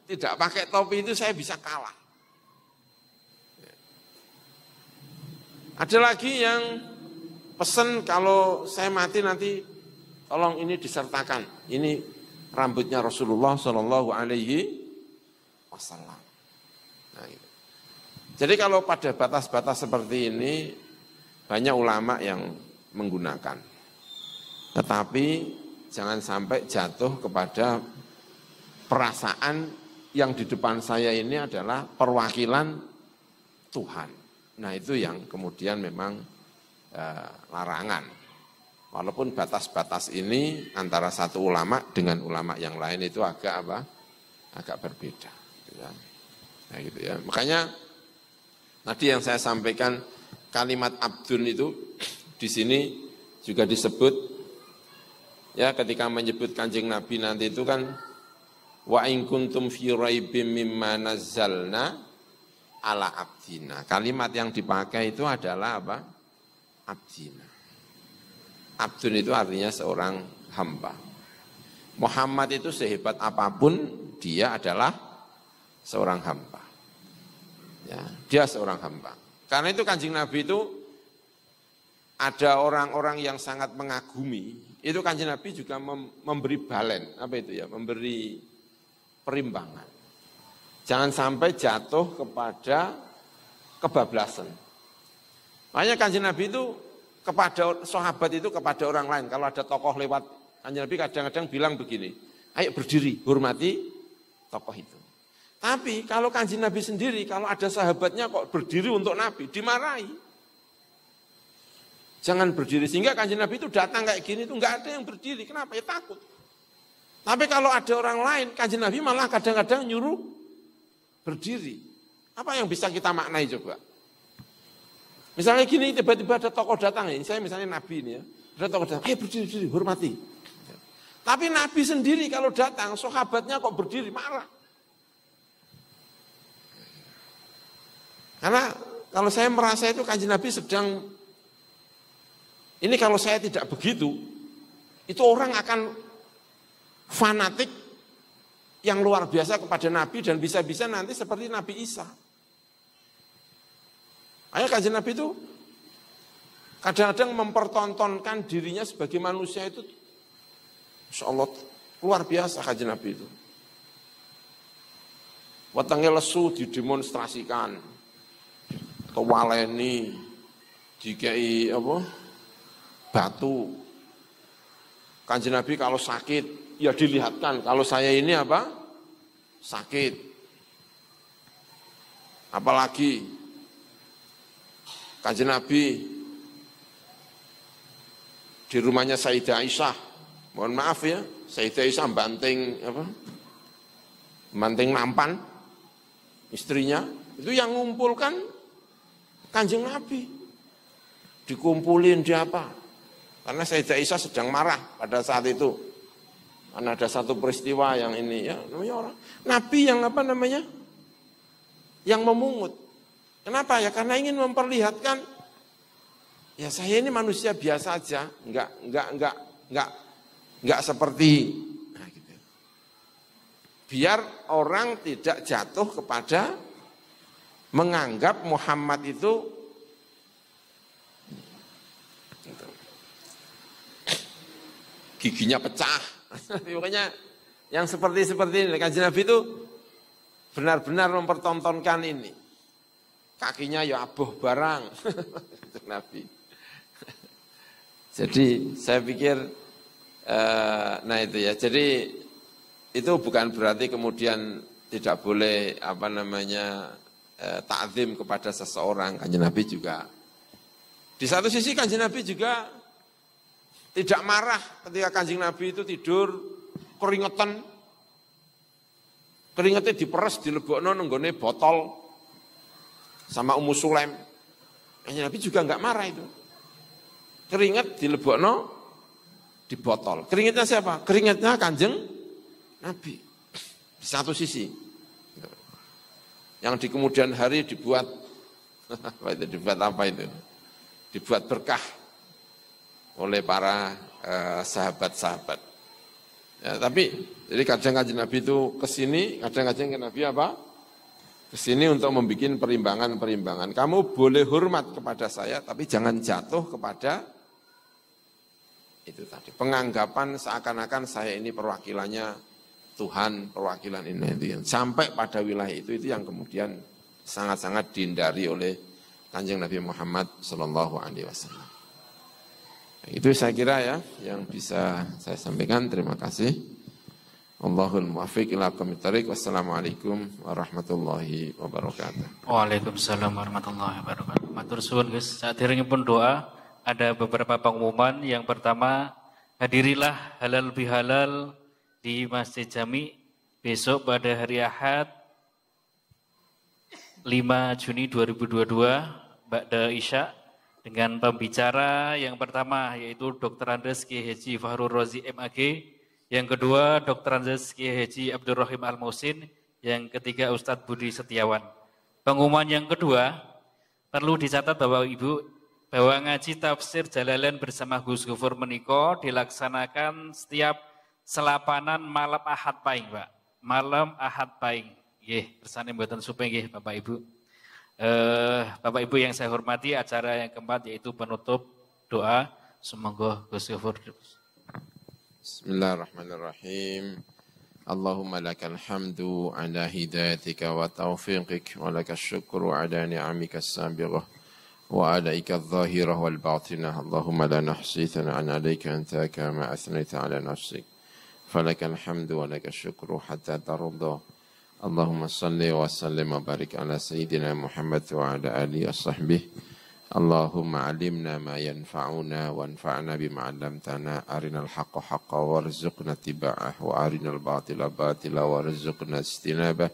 tidak pakai topi itu saya bisa kalah. Ada lagi yang pesan kalau saya mati nanti tolong ini disertakan. Ini rambutnya Rasulullah Shallallahu Alaihi Wasallam. Nah, gitu. Jadi kalau pada batas-batas seperti ini banyak ulama yang menggunakan. Tetapi jangan sampai jatuh kepada perasaan yang di depan saya ini adalah perwakilan Tuhan. Nah itu yang kemudian memang larangan. Walaupun batas-batas ini antara satu ulama dengan ulama yang lain itu agak apa? Agak berbeda. Nah gitu ya. Makanya tadi yang saya sampaikan kalimat abdun itu di sini juga disebut ya ketika menyebut Kanjeng Nabi nanti itu kan wa in kuntum fi raibim mimma nazzalna ala abdina. Kalimat yang dipakai itu adalah apa? Abdina. Abdun itu artinya seorang hamba. Muhammad itu sehebat apapun dia adalah seorang hamba. Ya, dia seorang hamba. Karena itu Kanjeng Nabi itu ada orang-orang yang sangat mengagumi. Itu Kanjeng Nabi juga memberi balen, apa itu ya? Memberi perimbangan. Jangan sampai jatuh kepada kebablasan. Makanya Kanjeng Nabi itu kepada sahabat itu kepada orang lain. Kalau ada tokoh lewat, Kanjeng Nabi kadang-kadang bilang begini, ayo berdiri, hormati tokoh itu. Tapi kalau Kanjeng Nabi sendiri, kalau ada sahabatnya kok berdiri untuk Nabi, dimarahi. Jangan berdiri, sehingga Kanjeng Nabi itu datang kayak gini, itu enggak ada yang berdiri. Kenapa? Ya takut. Tapi kalau ada orang lain, Kanjeng Nabi malah kadang-kadang nyuruh berdiri. Apa yang bisa kita maknai coba? Misalnya gini, tiba-tiba ada tokoh datang, ini saya misalnya Nabi ini ya, ada tokoh datang, ayo berdiri, hormati. Tapi Nabi sendiri kalau datang, sahabatnya kok berdiri, marah. Karena kalau saya merasa itu Kanjeng Nabi sedang, ini kalau saya tidak begitu, itu orang akan fanatik yang luar biasa kepada Nabi dan bisa-bisa nanti seperti Nabi Isa. Ayo Kanjeng Nabi itu kadang-kadang mempertontonkan dirinya sebagai manusia itu, Insya Allah luar biasa Kanjeng Nabi itu. Wetenge lesu didemonstrasikan, kewaleni, dikai apa? Batu. Kanjeng Nabi kalau sakit, ya dilihatkan kalau saya ini apa? Sakit. Apalagi Kanjeng Nabi di rumahnya Sayyidah Aisyah Mohon maaf ya, Sayyidah Aisyah banting nampan istrinya, itu yang ngumpulkan Kanjeng Nabi. Dikumpulin dia apa? Karena Sayyidah Aisyah sedang marah pada saat itu. Karena ada satu peristiwa yang ini ya, namanya orang Nabi yang yang memungut. Kenapa ya? Karena ingin memperlihatkan ya saya ini manusia biasa aja, enggak seperti nah gitu. Biar orang tidak jatuh kepada menganggap Muhammad itu gitu, giginya pecah. Pokoknya yang seperti ini Kanjeng Nabi itu benar-benar mempertontonkan ini. Kakinya ya abuh barang. Nabi. Jadi saya pikir nah itu ya. Jadi itu bukan berarti kemudian tidak boleh ta'zim kepada seseorang. Kanjeng Nabi juga di satu sisi Kanjeng Nabi juga tidak marah ketika Kanjeng Nabi itu tidur keringetnya diperes dilebokno nenggone botol sama Ummu Sulaim. Kanjeng Nabi juga enggak marah itu. Keringat dilebokno di botol. Keringatnya siapa? Keringatnya Kanjeng Nabi. Di satu sisi. Yang di kemudian hari dibuat apa itu? Dibuat berkah oleh para sahabat-sahabat. Ya, tapi jadi kadang Kanjeng Nabi itu kesini, kadang-kadang Nabi apa? Kesini untuk membuat perimbangan-perimbangan. Kamu boleh hormat kepada saya, tapi jangan jatuh kepada itu tadi. Penganggapan seakan-akan saya ini perwakilannya Tuhan, perwakilan ini. Sampai pada wilayah itu yang kemudian sangat-sangat dihindari oleh Kanjeng Nabi Muhammad SAW. Itu saya kira ya yang bisa saya sampaikan. Terima kasih. Allahul muwaffiq ila aqwamit thariq. Wassalamualaikum warahmatullahi wabarakatuh. Waalaikumsalam warahmatullahi wabarakatuh. Matur suwun guys. Saderengipun doa ada beberapa pengumuman. Yang pertama, hadirilah halal bihalal di Masjid Jami besok pada hari Ahad 5 Juni 2022 Ba'da Isya dengan pembicara yang pertama yaitu Dr. Andes Kiai Haji Fahrul Razi MAG, yang kedua Dr. Andes Kiai Haji Abdurrahim Al-Muhsin, yang ketiga Ustadz Budi Setiawan. Pengumuman yang kedua, perlu dicatat Bapak Ibu bahwa ngaji tafsir Jalalain bersama Gus Gufur menika dilaksanakan setiap selapanan malam Ahad Pahing, Pak. Malam Ahad Pahing. Nggih, kersane mboten suping nggih Bapak Ibu. Bapak Ibu yang saya hormati, acara yang keempat yaitu penutup doa. Semoga Gus Gufur. Bismillahirrahmanirrahim. Allahumma lakal hamdu ala hidayatika wa taufiqik wa lakal syukru ala ni'amika as-sabighah wa alaika adh-dhahirah wal batinah. Allahumma la nahsi thana'an alayka anta kama athnayta ala nafsik. Falakal hamdu wa lakal syukru hatta tarda. Allahumma salli wa sallim wa barik ala sayyidina Muhammad wa ala alihi wa sahbihi. Allahumma alimna ma yanfa'una wa anfa'na bima 'allamtana. Arinal haqqa haqqa warzuqna tiba'ah wa arinal batila batila warzuqna istinabah.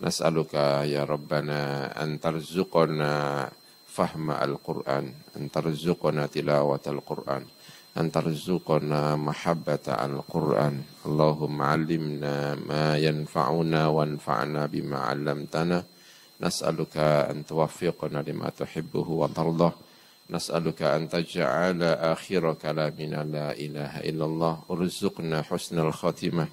Nas'aluka ya Rabbana an tarzuqna fahma al-Qur'an, an tarzuqna tilawatal Qur'an, an tarzuqna mahabbata al-Qur'an. Allahumma alimna ma yanfa'una wa anfa'na bima 'allamtana. Nas'aluka an tuwaffiqna lima tuhibbuhu wa tardah. Nas'aluka an taj'ala akhira kalamina la ilaha illallah. Urzuqna husnal khatimah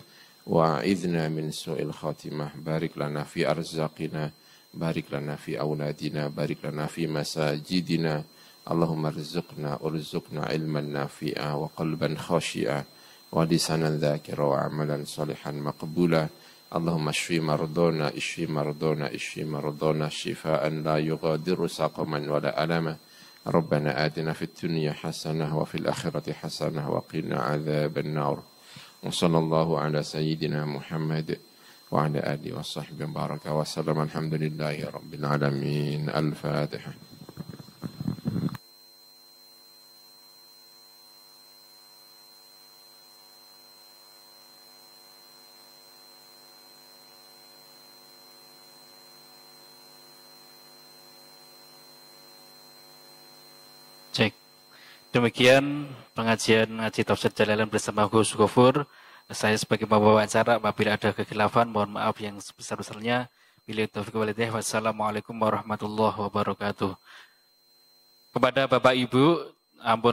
wa a'idhna min su'il khatimah. Barik lana fi arzaqina, barik lana fi auladina, barik lana fi masajidina. Allahumma urzuqna ilman nafi'a wa qalban khashi'a wa lisanan dhakira wa amalan salihan maqbula. Allahumma ishfi mardona, ishfi mardona, ishfi mardona, shifaan la yughadiru saqaman wa la alama. Rabbana atina fid dunya hasanah wa fil akhirati hasanah wa qina adzaban nar. Wa sallallahu ala sayyidina Muhammad wa ala alihi wa sahbihi baraka wa sallam. Alhamdulillahi rabbil alamin. Al-Fatihah. Demikian pengajian ngaji tafsir Jalalain bersama Gus Gofur. Saya sebagai pembawa acara, apabila ada kekhilafan, mohon maaf yang sebesar-besarnya. Billahi taufiq wal hidayah. Wassalamualaikum warahmatullahi wabarakatuh. Kepada Bapak Ibu, ampun